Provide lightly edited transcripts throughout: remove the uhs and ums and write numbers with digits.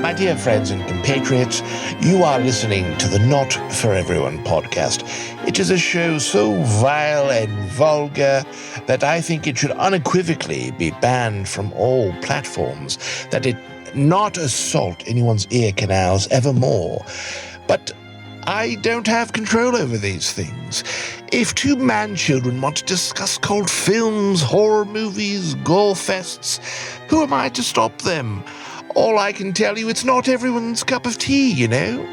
My dear friends and compatriots, you are listening to the Not For Everyone podcast. It is a show so vile and vulgar that I think it should unequivocally be banned from all platforms, that it not assault anyone's ear canals evermore. But I don't have control over these things. If two man-children want to discuss cold films, horror movies, gore fests, who am I to stop them? All I can tell you, it's not everyone's cup of tea, you know?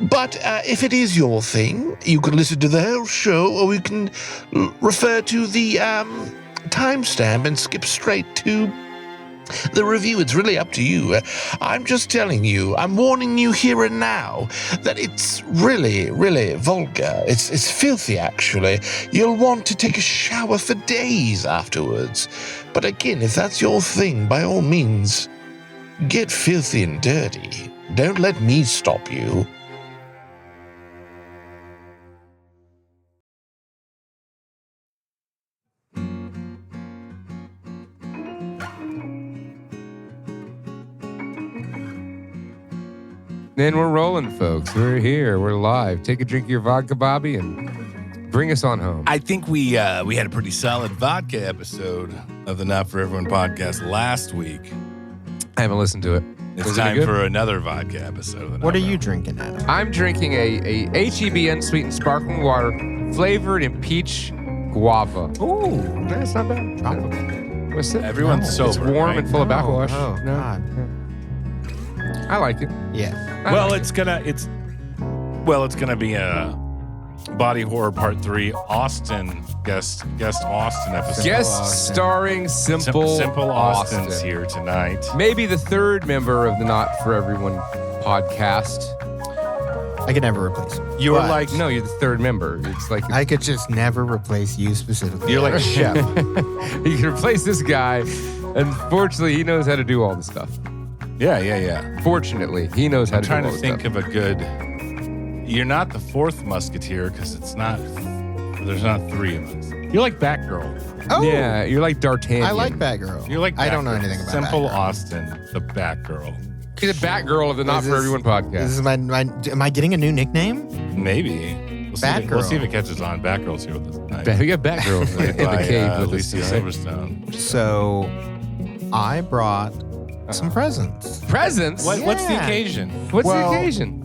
But if it is your thing, you can listen to the whole show, or you can refer to the timestamp and skip straight to the review. It's really up to you. I'm just telling you, I'm warning you here and now that it's really, really vulgar. It's filthy, actually. You'll want to take a shower for days afterwards. But again, if that's your thing, by all means, get filthy and dirty. Don't let me stop you. And we're rolling, folks. We're here. We're live. Take a drink of your vodka, Bobby, and bring us on home. I think we had a pretty solid vodka episode of the Not For Everyone podcast last week. I haven't listened to it. It's time for another vodka episode. What are you drinking, Adam? I'm drinking a H-E-B unsweetened sparkling water flavored in peach guava. Ooh, That's not bad. tropical. What's it? Everyone's sober. It's warm right? and full of backwash. Oh, God. I like it. Yeah. Well, it's gonna be a body horror part 3 Austin guest Austin episode. Guest starring Simple Austin's here tonight. Maybe the third member of the Not For Everyone podcast. I could never replace him. You were But like, No, you're the third member. It's like I could just never replace you specifically. you're like chef. you can replace this guy. Unfortunately, he knows how to do all the stuff. Yeah. Fortunately, he knows how I'm to trying do to all the think stuff. of a good. You're not the fourth musketeer because it's not. There's not 3 of us. You're like Batgirl. Oh, Yeah, you're like D'Artagnan. I like Batgirl. You're like I don't know Batgirl. anything about Simple Batgirl. Austin, the Batgirl. He's a Batgirl of the Not Is For this- Everyone podcast. This is my. Am I getting a new nickname? Maybe. We'll Batgirl. see if it catches on. Batgirl's here with us tonight. We got Batgirl in the By, cave with Lisa us tonight. Silverstone. So, I brought some presents. Presents? What's the Yeah. occasion? What's Well, the occasion?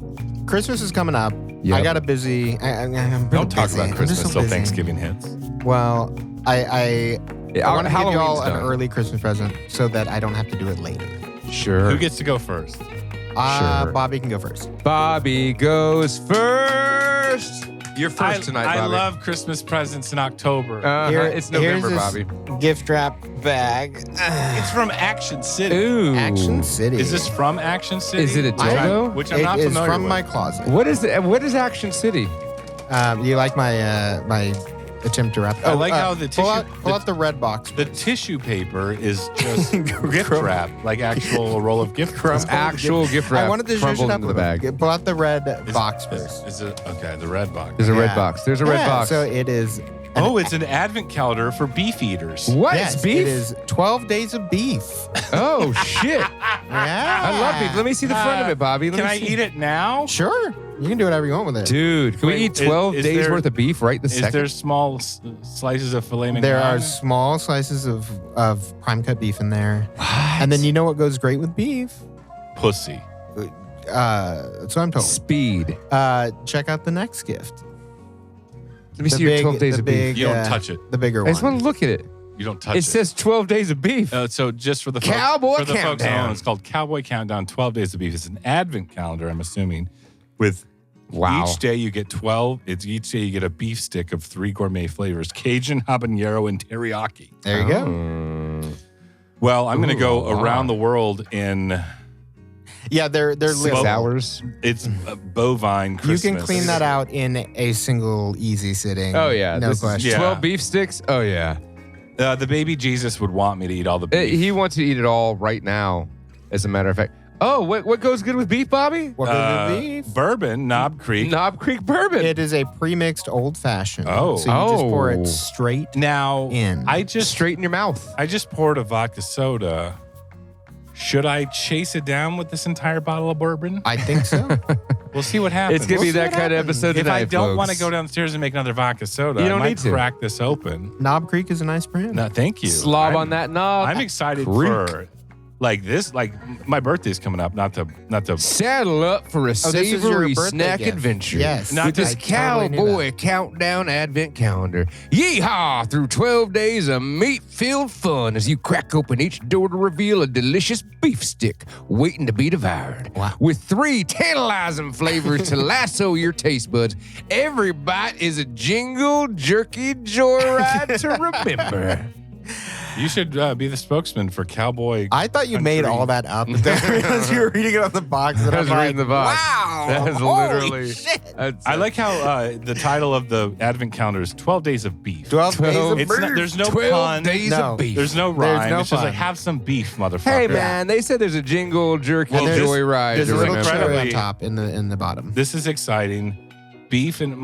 Christmas is coming up. Yep. I got a busy. I'm really Don't talk busy. about I'm Christmas just so till busy. Thanksgiving hits. Well, I want to give you all Halloween's an done. early Christmas present so that I don't have to do it later. Sure. Who gets to go first? Sure. Bobby can go first. Bobby goes first. You're first tonight, Bobby. I love Christmas presents in October. It's November, here's Bobby. this gift wrap bag. It's from Action City. Ooh. Action City. Is this from Action City? Is it a dildo? Which I'm It not is familiar from with. my closet. What is it? What is Action City? You like my my attempt to wrap? I like how the pull tissue- pull out the red box. The tissue paper is just gift wrap, like actual roll of gift wrap. Actual gift wrap I wanted to zhuzh crumbled it up into a the little. bag. Pull out the red box first. Is it okay? The red box. There's a red Yeah. box. There's a red Yeah, box. So it is. Oh, it's an advent calendar for beef eaters. What? Yes, It's beef? It is 12 days of beef. Oh, shit. Yeah. I love beef. Let me see the front of it, Bobby. Can I eat it now? Sure. You can do whatever you want with it. Dude, can we Wait, eat 12 is days there- worth of beef right this Is second? there small slices of filet mignon? There are small slices of prime cut beef in there. And then you know what goes great with beef? pussy. That's what I'm told. Speed. Check out the next gift. Let me see your 12 days of beef. You don't touch it. The bigger I just one. want to look at it. You don't touch it. It says 12 days of beef. So just for the Cowboy for the folks at Countdown. home, it's called Cowboy Countdown. 12 Days of Beef. It's an advent calendar, I'm assuming. With Wow. each day you get 12. Each day you get a beef stick of 3 gourmet flavors: Cajun, habanero, and teriyaki. There you go. Mm. Well, I'm going to go Ooh, wow. around the world in Yeah, they're 6 little. hours. it's bovine You Christmas. can clean that out in a single easy sitting. Oh, yeah. No This is question. Yeah. 12 beef sticks? Oh, yeah. The baby Jesus would want me to eat all the beef. He wants to eat it all right now, as a matter of fact. Oh, what goes good with beef, Bobby? What goes with beef? Bourbon, Knob Creek. Knob Creek bourbon. It is a pre-mixed old fashioned. Oh. So you just pour Oh. it straight Now, in. I just Straight in your mouth. I just poured a vodka soda. Should I chase it down with this entire bottle of bourbon? I think so. We'll see what happens. It's gonna be We'll see that what kind of happens. episode If tonight, I don't folks. want to go downstairs and make another vodka soda, You I don't might need to. crack this open. Knob Creek is a nice brand. No, thank you. Slob I'm- on that knob. I'm excited Creek. for like this. Like my birthday's coming up. Not to. Saddle up for a Oh, this is your savory birthday snack gift. adventure. Yes. Not with this I totally knew cowboy countdown advent calendar. Yeehaw! Through 12 days of meat-filled fun as you crack open each door to reveal a delicious beef stick waiting to be devoured. Wow. With 3 tantalizing flavors to lasso your taste buds, every bite is a jingle jerky joyride to remember. You should be the spokesman for Cowboy. I thought you made Country. all that up as you were reading it on the box. And I was I'm reading like, the box. Wow. That is holy literally. shit. That's- I like how the title of the advent calendar is 12 Days of Beef. 12 days of It's not, beef. there's no 12 pun. days No. of beef. There's no rhyme. no it's just fun. like have some beef, motherfucker. Hey man, they said there's a jingle jerky Well, this- joyride. this to is There's a little remember. cherry on incredibly- top in the bottom. This is exciting. Beef and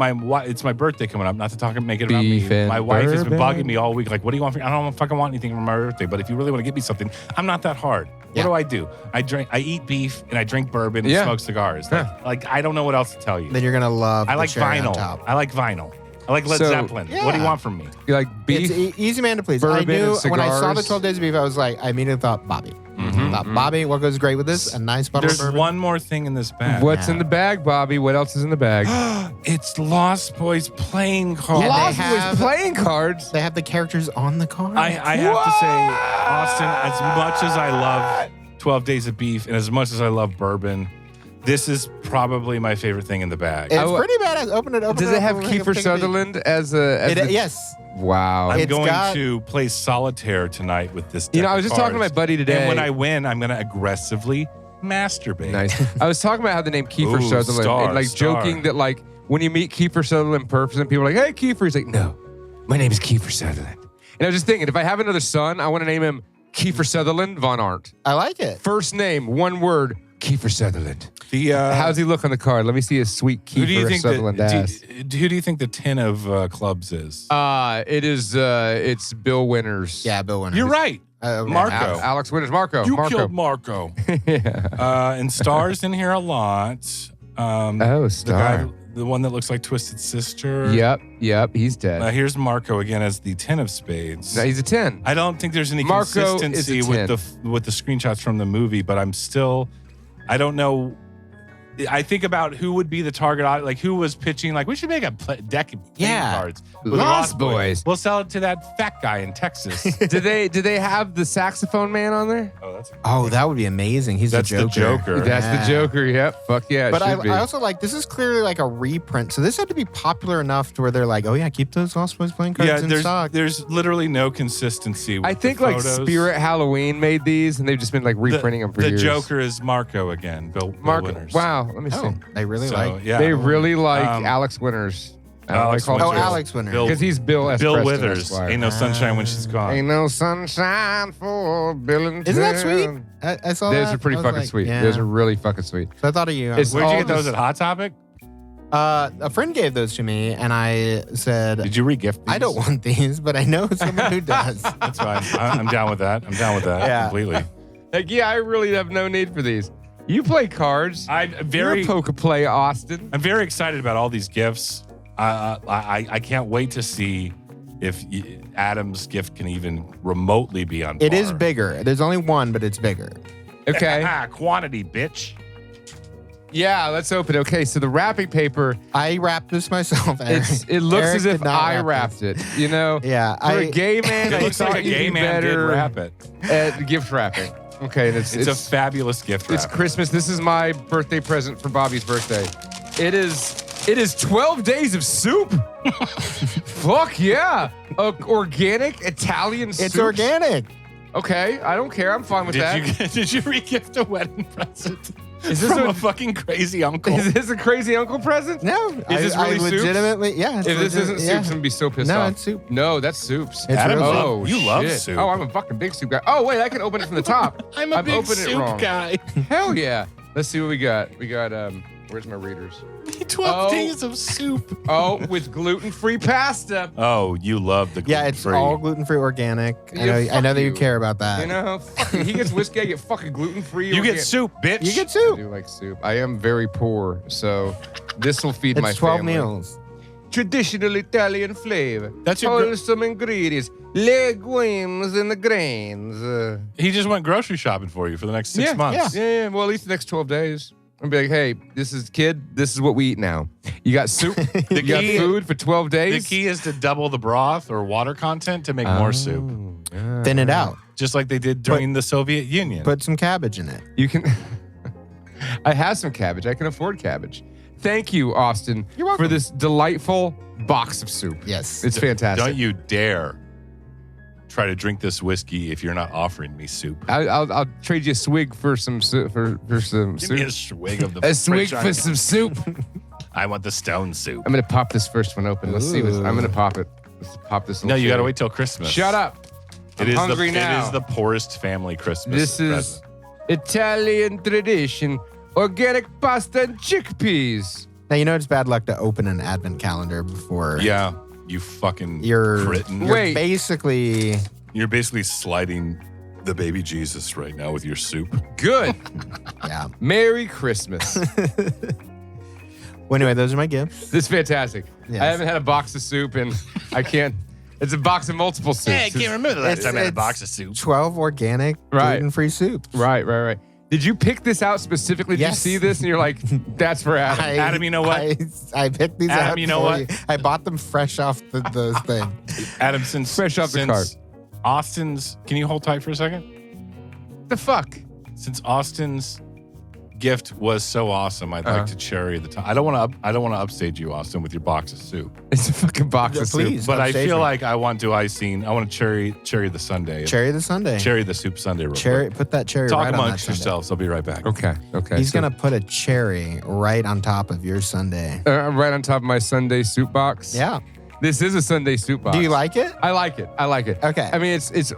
it's my birthday coming up. Not to talk and make it Beef about me. and My wife has been bourbon. bugging me all week. Like, what do you want? I don't fucking want anything for my birthday. But if you really want to get me something, I'm not that hard. Yeah. What do? I eat beef and I drink bourbon and Yeah. smoke cigars. Like I don't know what else to tell you. Then you're gonna love. I the like cherry on vinyl. top. I like vinyl. I like Led So- Zeppelin. What do you Yeah. want from me? You like beef? It's easy man to please. bourbon, I knew and when I saw the cigars. 12 days of beef, I was like, I immediately thought Bobby. I thought Bobby, what goes great with this? A nice bottle There's of bourbon. one more thing in this bag. What's Yeah. in the bag, Bobby? What else is in the bag? It's Lost Boys playing cards. Yeah, Lost they Boys have- playing cards. They have the characters on the card. I have to say, Austin, as much as I love 12 Days of Beef and as much as I love bourbon, this is probably my favorite thing in the bag. It's Oh, pretty badass. Open it up. Does it have Kiefer Sutherland as a? Yes. Wow. I'm It's going got- to play solitaire tonight with this. You know, deck I was of just talking to my cards. buddy today. And when I win, I'm going to aggressively masturbate. Nice. I was talking about how the name Kiefer Ooh, Sutherland, star, and like star. joking that like when you meet Kiefer Sutherland in person, people are like, "Hey, Kiefer." He's like, "No, my name is Kiefer Sutherland." And I was just thinking, if I have another son, I want to name him Kiefer Sutherland Von Arndt. I like it. First name, one word, Kiefer Sutherland. The, How's he look on the card? Let me see his sweet who do you Kiefer think Sutherland ass. who do you think the tin of clubs is? It's Bill Winters. Yeah, Bill Winter. You're right. Marco. Alex Winters. Marco. You Marco. killed Marco. Yeah. And Star's in here a lot. Oh, The Star. guy, the one that looks like Twisted Sister. Yep. He's dead. Here's Marco again as the 10 of spades. No, he's a 10. I don't think there's any Marco is a consistency 10. with the screenshots from the movie, but I don't know. I think about who would be the target audience, like who was pitching, like we should make a deck of playing cards. with the Lost Boys. We'll sell it to that fat guy in Texas. Do they have the saxophone man on there? Oh, that would be amazing. He's That's the the Joker. Joker. That's the Joker. Yep. Fuck yeah. It But should be. I also like, this is clearly like a reprint. So this had to be popular enough to where they're like, oh yeah, keep those Lost Boys playing cards Yeah, in there's stock. literally no consistency. With I think the like photos. Spirit Halloween made these, and they've just been like reprinting them for the years. Joker is Marco again. Bill Marco. Winters. Wow. Let me see. Oh, they really So, like. yeah. They really like Um, Alex Winters. Alex Oh, Winters. Alex Winter. Bill- Because he's Bill S. Bill Preston, Withers. Esquire. Ain't no sunshine when she's gone. Ain't no sunshine for Bill and Isn't that Ted. sweet? I saw Those that. are pretty I was fucking like, sweet. yeah. Those are really fucking sweet. So I thought of you. It's Where'd you all get those just- at Hot Topic? A friend gave those to me, and I said, Did you re-gift these? I don't want these, but I know someone who does. That's fine. I'm down with that. I'm down with that Yeah. completely. Like, yeah, I really have no need for these. You play cards. I'm You're very, a poker play, Austin. I'm very excited about all these gifts. I can't wait to see if Adam's gift can even remotely be on par. It is bigger. There's only one, but it's bigger. Okay. Quantity, bitch. Yeah, let's open it. Okay, so the wrapping paper, I wrapped this myself. Eric. it looks Eric as if did not I wrap wrapped it. You know? Yeah, For a gay man, It I looks like thought a you'd gay be man did better wrap it. at gift wrapping. Okay, and It's a fabulous gift It's wrap. Christmas. This is my birthday present for Bobby's birthday. It is 12 days of soup. Fuck yeah. Organic Italian soup. It's organic. Okay, I don't care. I'm fine with that. Did you re-gift a wedding present? Is this from a fucking crazy uncle? Is this a crazy uncle present? No, Is this really I soups? legitimately, yeah. If this isn't soups, I'm gonna be so pissed off. No, it's soup. No, that's soups. It's Adam, real you soup. love shit. soup. Oh, I'm a fucking big soup guy. Oh, wait, I can open it from the top. I'm a I've big opened it soup wrong. guy. Hell yeah. Let's see what we got. We got, where's my readers? 12 days of soup. Oh, with gluten-free pasta. Oh, you love the gluten-free. Yeah, it's all gluten-free organic. Yeah, I know fuck that you you. care about that. You know, fucking, he gets whiskey, I get fucking gluten-free. You get soup, bitch. You get I soup. do like soup. I am very poor, so this will feed my It's 12 family. meals. Traditional Italian flavor. That's your gr- wholesome ingredients. Legumes and the grains. He just went grocery shopping for you for the next 6 months. Yeah. Well, at least the next 12 days. I'm be like, hey, this is what we eat now. You got soup. You got key- food for 12 The days. key is to double the broth or water content to make more soup, Thin it out. just like they did during the Soviet Union. Put some cabbage in it. You can. I have some cabbage. I can afford cabbage. Thank you, Austin, You're welcome. for this delightful box of soup. Yes. It's fantastic. Don't you dare try to drink this whiskey if you're not offering me soup. I'll trade you a swig for some soup. For some Give me a soup. swig of the A swig French for onion. some soup. I want the stone soup. I'm gonna pop this first one open. Let's see. I'm gonna pop it. Let's pop this. No, little you got to cherry. wait till Christmas. Shut up. I'm It is hungry now. It is the poorest family Christmas. This is present. Italian tradition: organic pasta and chickpeas. Now, you know it's bad luck to open an advent calendar before. Yeah, you fucking You're, cretin. you're Wait. basically. You're basically sliding the baby Jesus right now with your soup. Good. Yeah. Merry Christmas. Well, anyway, those are my gifts. This is fantastic. Yes. I haven't had a box of soup and I can't. It's a box of multiple soups. Hey, I can't remember the last It's- time I had a it's box of soup. 12 organic, Right. gluten-free soups. Right. Did you pick this out specifically? Did Yes. you see this and you're like, that's for Adam? Adam, you know what? I picked these Adam, out. you know for what? I bought them fresh off the thing. Adam, since Fresh off the since cart. Austin's, can you hold tight for a second? The fuck? Since Austin's gift was so awesome, I'd like to cherry the time. I don't want to upstage you, Austin, with your box of soup. It's a fucking box Yeah, of please. soup. But I Upstage feel me. like I want to icing. I want to cherry the sundae. Cherry the Sunday. Cherry the soup sundae. Real Cherry. quick. Put that cherry Talk right on that amongst sundae. yourselves. I'll be right back. Okay. He's so- gonna put a cherry right on top of your sundae. right on top of my Sunday soup box. Yeah. This is a Sunday soup box. Do you like it? I like it. Okay. I mean, it's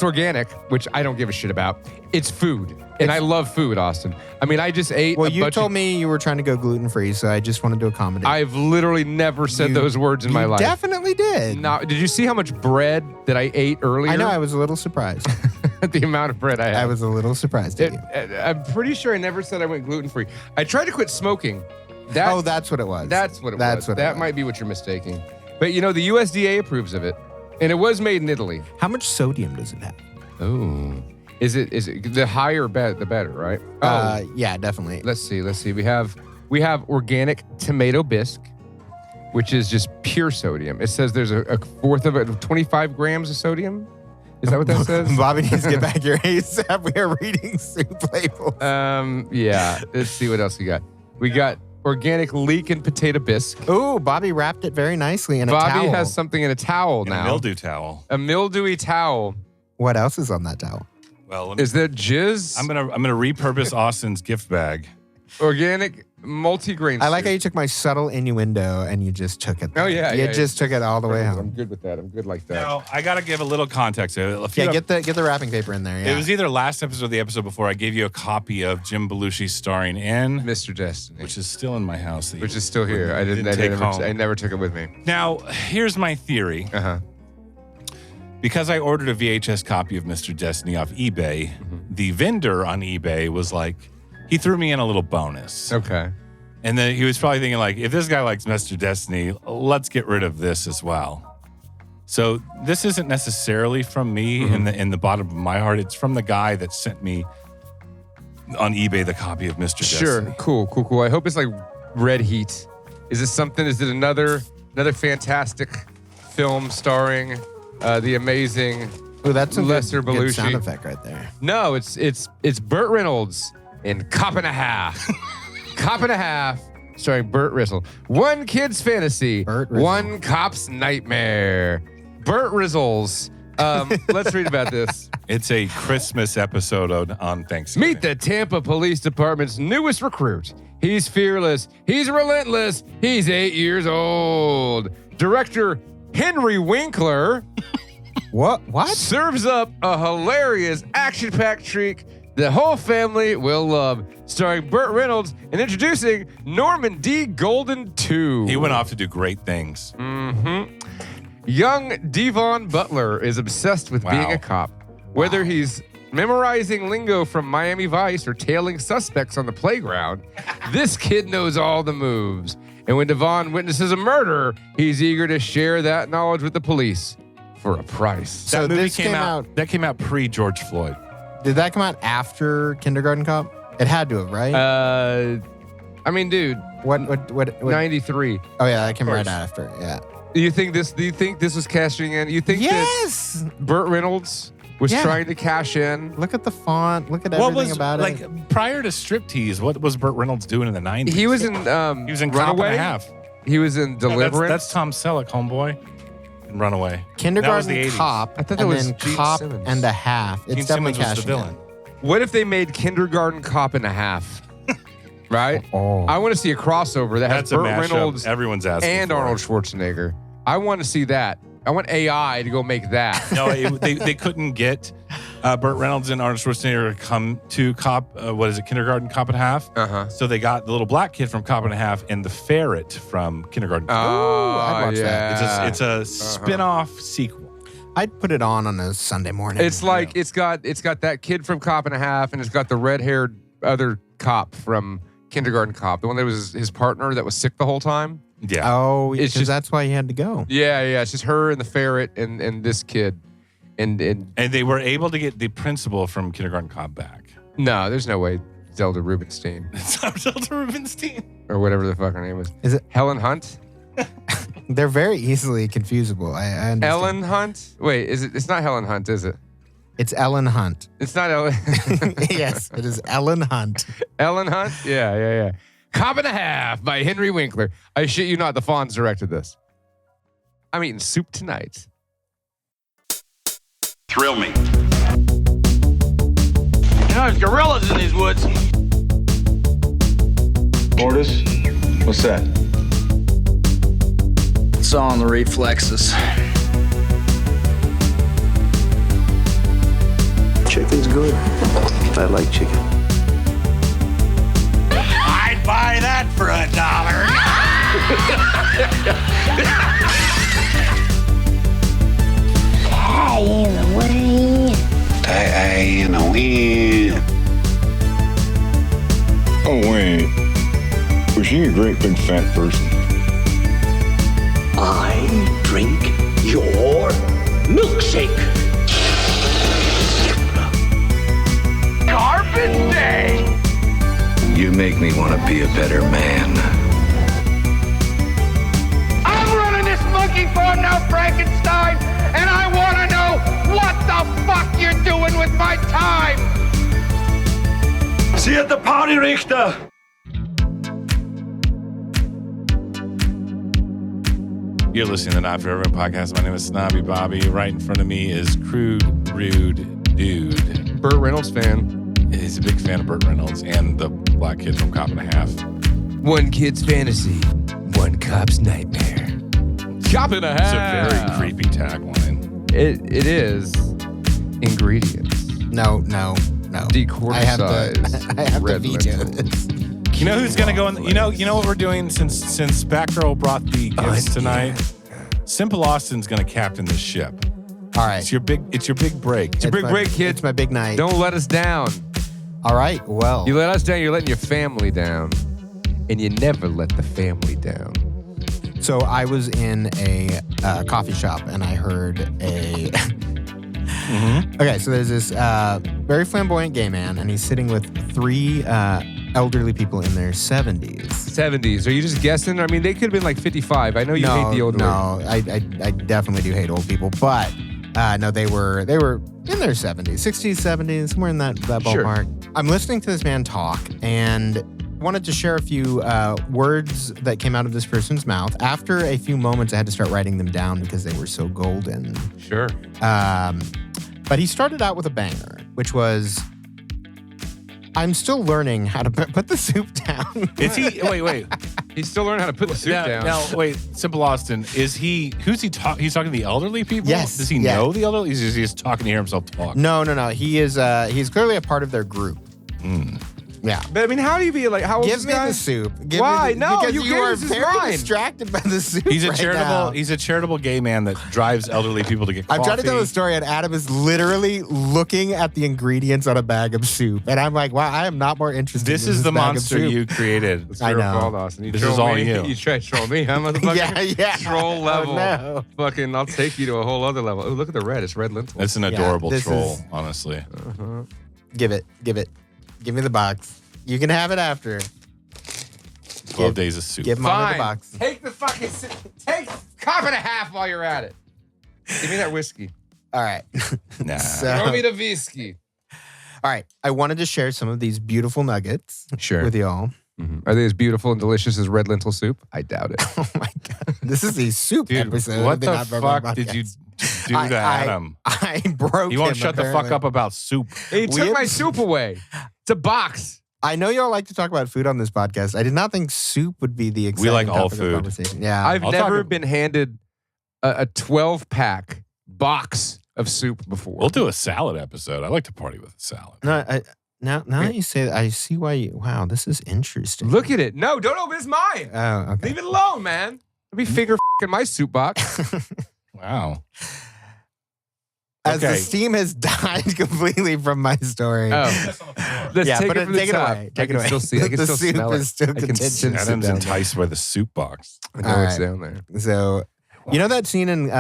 organic, which I don't give a shit about. It's food, and I love food, Austin. I mean, I just ate. Well, a you bunch told of, me you were trying to go gluten-free, so I just wanted to accommodate. I've literally never said You- those words in my you life. definitely did. No, did you see how much bread that I ate earlier? I know. I was a little surprised. The amount of bread I had. I was a little surprised at you. I'm pretty sure I never said I went gluten free. I tried to quit smoking. Oh, that's what it was. That's what it That's was. what it That was. might be what you're mistaking. But you know, the USDA approves of it, and it was made in Italy. How much sodium does it have? Oh, is it the higher the better, right? Yeah, definitely. Let's see. We have organic tomato bisque, which is just pure sodium. It says there's a fourth of it, 25 grams of sodium. Is that what that says? Bobby needs to get back here ASAP. We are reading soup labels. Yeah. Let's see what else we got. We got organic leek and potato bisque. Ooh, Bobby wrapped it very nicely in a Bobby towel. has something in a towel And now. a mildew towel. A mildewy towel. What else is on that towel? Well, let me, Is that jizz? I'm gonna repurpose Austin's gift bag. Organic multigrain. I like how soup. you took my subtle innuendo and you just took it. Oh, yeah, You yeah, just took it all the way I'm home. good with that. I'm good like that. Now I gotta give a little context. Yeah, get the wrapping paper in there. Yeah. It was either last episode or the episode before. I gave you a copy of Jim Belushi starring in, Mr. Destiny. which is still in my house. Which is still here. I didn't take home. I never took it with me. Now, here's my theory. Uh-huh. Because I ordered a VHS copy of Mr. Destiny off eBay, the vendor on eBay was like, he threw me in a little bonus. Okay. And then he was probably thinking like, if this guy likes Mr. Destiny, let's get rid of this as well. So this isn't necessarily from me in the bottom of my heart. It's from the guy that sent me on eBay the copy of Mr. Sure. Destiny. Cool. I hope it's like Red Heat. Is this something? Is it another fantastic film starring the amazing? Ooh, that's a Lesser good Belushi. sound effect right there. No, it's Burt Reynolds in Cop and a Half. Cop and a Half, starring Burt Rizzle. One kid's fantasy, Burt Rizzle. one cop's nightmare. Burt Rizzle's Let's read about this. It's a Christmas episode on Thanksgiving. Meet the Tampa Police Department's newest recruit. He's fearless. He's relentless. He's 8 years old. Director Henry Winkler What serves up a hilarious action-packed treat the whole family will love, starring Burt Reynolds and introducing Norman D. Golden II. He went off to do great things. Young Devon Butler is obsessed with being a cop. Whether he's memorizing lingo from Miami Vice or tailing suspects on the playground, this kid knows all the moves. And when Devon witnesses a murder, he's eager to share that knowledge with the police for a price. So That movie this came out. That came out pre-George Floyd. Did that come out after Kindergarten Cop? It had to have, right? I mean, dude, what 93. Oh yeah, that came right after. Yeah. Do you think this was cashing in? You think Yes. that Burt Reynolds was trying to cash in? Look at the font. Look at everything about it. Prior to Striptease, what was Burt Reynolds doing in the 90s? He was in He was in Cop and Runaway. a Half. He was in Deliverance. That's Tom Selleck, homeboy, in Runaway. Kindergarten That was the 80s. Cop. I thought that and was then Gene Cop Simmons. and a Half. It's Gene definitely Simmons was the cashing villain. What if they made Kindergarten Cop and a Half? Right? Oh. I want to see a crossover that has That's a Burt mashup. Reynolds Everyone's asking and for Arnold it. Schwarzenegger. I want to see that. I want AI to go make that. No, they couldn't get Burt Reynolds and Arnold Schwarzenegger to come to Cop. Kindergarten Cop and a Half. Uh-huh. So they got the little black kid from Cop and a Half and the ferret from Kindergarten Cop. Oh, I'd watch that. yeah. It's a spin-off sequel. I'd put it on a Sunday morning. It's like it's got that kid from Cop and a Half, and it's got the red-haired other cop from Kindergarten Cop, the one that was his partner that was sick the whole time. Yeah. Oh, It's because just- that's why he had to go. Yeah. It's just her and the ferret and this kid, and And they were able to get the principal from Kindergarten Cop back. no, there's no way Zelda Rubinstein It's not Zelda Rubinstein. or whatever the fuck her name was. Is it? Helen Hunt? They're very easily confusable. I understand. Ellen Hunt? Wait, is it? It's not Helen Hunt, is it? It's Ellen Hunt. It's not Ellen. Yes, it is Ellen Hunt. Ellen Hunt? Yeah. Cop and a Half by Henry Winkler. I shit you not, the Fonz directed this. I'm eating soup tonight. Thrill me. You know, there's gorillas in these woods. Mortis, what's that? It's all in the reflexes. Chicken's good. I like chicken. I'd buy that for $1. Die in the wind. Die in the wind. Oh, wait. Was she a great big fat person? I drink your milkshake. Carpet Day. You make me want to be a better man. I'm running this monkey farm now, Frankenstein, and I want to know what the fuck you're doing with my time. See you at the party, Richter. You're listening to the Not For Everyone podcast. My name is Snobby Bobby. Right in front of me is Crude Rude Dude. Burt Reynolds fan. He's a big fan of Burt Reynolds and the black kid from Cop and a Half. One kid's fantasy, one cop's nightmare. Cop and a It's Half. a very creepy tagline. It is. Ingredients. No. Decorticized I have to red veto lentils. this. You know who's gonna go in? You know what we're doing since Batgirl brought the gifts tonight. Simple Austin's gonna captain this ship. All right. It's your big break. It's your big break, kid. It's my big night. Don't let us down. All right. Well, You let us down, you're letting your family down. And you never let the family down. so I was in a coffee shop and I heard a. Okay, so there's this very flamboyant gay man, and he's sitting with three elderly people in their 70s. 70s. Are you just guessing? I mean, they could have been like 55. I know you hate the older. No, I definitely do hate old people, but no, they were in their 70s, 60s, 70s, somewhere in that Sure. ballpark. I'm listening to this man talk, and wanted to share a few words that came out of this person's mouth. After a few moments, I had to start writing them down because they were so golden. Sure. But he started out with a banger, which was, I'm still learning how to put the soup down. Is he? Wait. He's still learning how to put the soup down. Now, wait, Simple Austin, is he, who's he talking? He's talking to the elderly people? Yes. Does he know the elderly? He's just talking to hear himself talk. No. He's clearly a part of their group. Yeah. But I mean, how do you be like, how old is Give this me guy? the soup. Why? No, because you you are gave us his very line. distracted by the soup. He's a right charitable. now. He's a charitable gay man that drives elderly people to get coffee. I'm trying to tell the story, and Adam is literally looking at the ingredients on a bag of soup, and I'm like, "Wow, I am not more interested." This in is the bag of monster soup. you created. It's I your know. fault, Austin. This is all you. You try to troll me, huh, motherfucker? Yeah. Troll level. no. Fucking, I'll take you to a whole other level. Oh, look at the red. It's red lentil. It's an adorable this troll, is- honestly. Give it. Give me the box. You can have it after. 12 days of soup. Give Mama Fine. the box. Take the fucking, take cup and a half while you're at it. Give me that whiskey. All right. Nah. Throw me the whiskey. All right. I wanted to share some of these beautiful nuggets Sure. with y'all. Are they as beautiful and delicious as red lentil soup? I doubt it. Oh my god. This is a soup Dude, episode. what of the Not For Everyone fuck did you Podcast. do to Adam? I broke You won't him, shut the fuck apparently. up about soup. He took We- my soup away. It's a box. I know y'all like to talk about food on this podcast. I did not think soup would be the exciting like all topic of food. conversation. Yeah. I've I'll never talk- been handed a 12-pack box of soup before. We'll do a salad episode. I like to party with a salad. Now that you say that, I see why you. Wow, this is interesting. Look at it. No, don't open. It's mine. Oh, okay. Leave it alone, man. Let me finger in my soup box. Wow. As the Okay. steam has died completely from my story. Oh. Let's Yeah, take but it from the take it top. away. Take I it away. can still see. I can The still soup smell is it. still I can contingent. sit Adam's down. enticed by the soup box. I know All it's right. down there. So, you know that scene in Good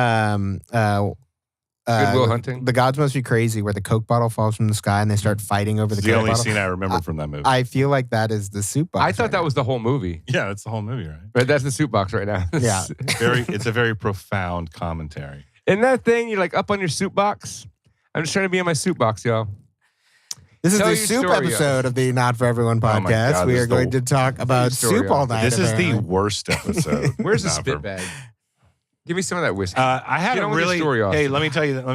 Will Hunting? The Gods Must Be Crazy, where the Coke bottle falls from the sky and they start fighting over It's the the Coke only bottle? scene I remember from that movie. I feel like that is the soup box. I thought right that now. was the whole movie. yeah, that's the whole movie, right? But that's the soup box right now. Yeah. It's a very profound commentary. Isn't that thing you're like up on your soup box? I'm just trying to be in my soup box, y'all. This is Tell the your soup story, episode of the Not For Everyone Oh my podcast. God, We this are is going the- to talk about story, soup all Austin. night. This is the apparently. worst episode. Where's the Not spit for- bag? Give me some of that whiskey. I had Get a on with your really story, Austin. hey. Let me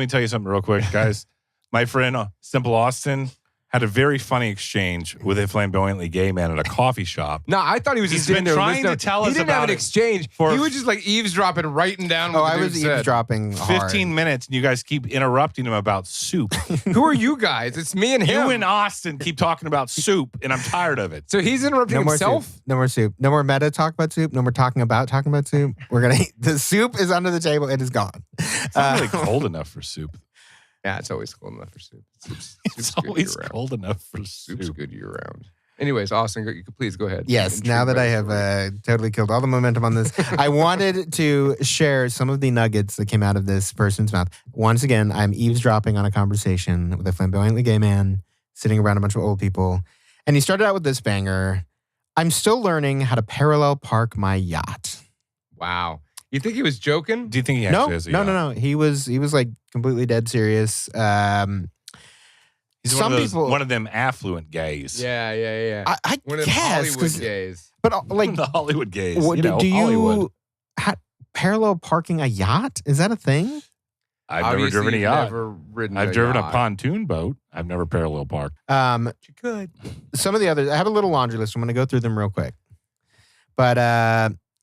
tell you something real quick, guys. My friend Simple Austin had a very funny exchange with a flamboyantly gay man at a coffee shop. No, I thought he was just He's sitting been there trying listening. to tell he us didn't have about an it exchange. for- He was just like eavesdropping, writing down what Oh, the I dude was said. eavesdropping hard. 15 minutes, and you guys keep interrupting him about soup. Who are you guys? It's me and him. You and Austin keep talking about soup, and I'm tired of it. So he's interrupting No more himself? soup. No more soup. No more meta talk about soup. No more talking about soup. We're gonna eat. The soup is under the table. It is gone. It's not really cold enough for soup. Yeah, it's always cold enough for soup. Soup's It's good always year-round. cold enough for Soup's soup. good year round. Anyways, Austin, you could please go ahead. Yes, I'm now intrigued that by I the have story. totally killed all the momentum on this, I wanted to share some of the nuggets that came out of this person's mouth. Once again, I'm eavesdropping on a conversation with a flamboyantly gay man sitting around a bunch of old people. And he started out with this banger. I'm still learning how to parallel park my yacht. Wow. You think he was joking? Do you think he No, actually has a no, yacht? no, no. He was like completely dead serious. He's Some people- one of them affluent gays. Yeah. I One of them guess, Hollywood 'cause- gays. but like, the Hollywood gays. what, you know, do you Hollywood. parallel parking a yacht? Is that a thing? I've never Obviously, driven a you've yacht. Never ridden I've a driven yacht. a pontoon boat. I've never parallel parked. You could. Some of the others, I have a little laundry list. I'm going to go through them real quick. But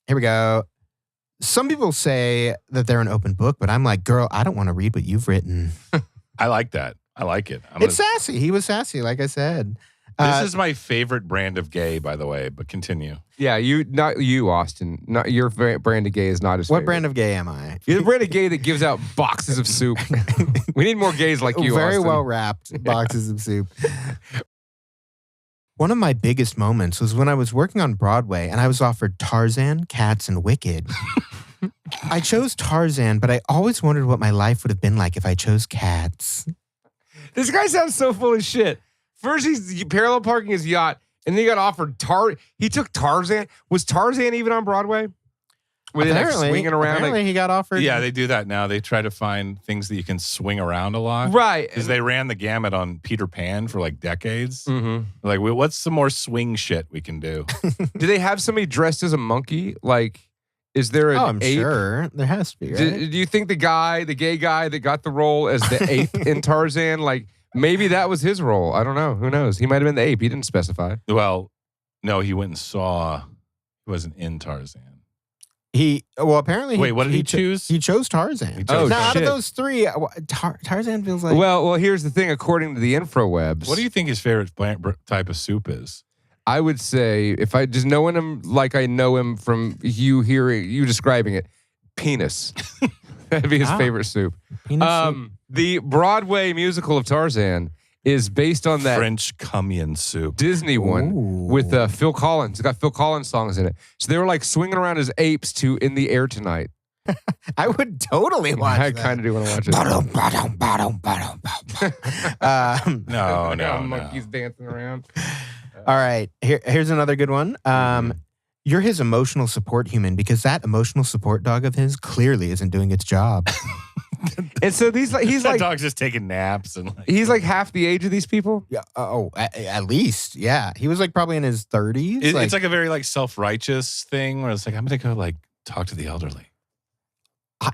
here we go. Some people say that they're an open book, but I'm like, girl, I don't want to read what you've written. I like that. I like it. It's sassy. He was sassy, like I said. This is my favorite brand of gay, by the way, but continue. Yeah, not you, Austin. Not your brand of gay is not as. What brand of gay am I? You're the brand of gay that gives out boxes of soup. We need more gays like you, Very Austin. well wrapped boxes of soup. One of my biggest moments was when I was working on Broadway and I was offered Tarzan, Cats, and Wicked. I chose Tarzan, but I always wondered what my life would have been like if I chose Cats. This guy sounds so full of shit. First, he's parallel parking his yacht, and then he got offered He took Tarzan. Was Tarzan even on Broadway? Were they like Apparently- swinging around? Apparently, he got offered. Yeah, they do that now. They try to find things that you can swing around a lot. Right. Because they ran the gamut on Peter Pan for like decades. Mm-hmm. Like, what's some more swing shit we can do? Do they have somebody dressed as a monkey? Like, is there an Oh, I'm ape? sure there has to be. Right? Do you think the gay guy that got the role as the ape in Tarzan, like maybe that was his role? I don't know. Who knows? He might have been the ape. He didn't specify. Well, no, he went and saw. He wasn't in Tarzan. Apparently. Wait, what did he choose? He chose Tarzan. He chose now, out shit. of those three, Tarzan feels like. Well, here's the thing. According to the infrawebs, What do you think his favorite type of soup is? I would say, if I just knowing him like I know him from you describing it, penis. That'd be his favorite soup. Penis soup. The Broadway musical of Tarzan is based on that French cummin soup. Disney one with Phil Collins. It's got Phil Collins songs in it. So they were like swinging around as apes to In the Air Tonight. I would totally watch I that. kind of do want to watch it. No. Monkeys dancing around. All right. Here's another good one. You're his emotional support human because that emotional support dog of his clearly isn't doing its job. And so he's That like dog's just taking naps and like. he's like half the age of these people. Yeah. At least. Yeah. He was like probably in his 30s. It's like a very like self-righteous thing where it's like I'm gonna go like talk to the elderly.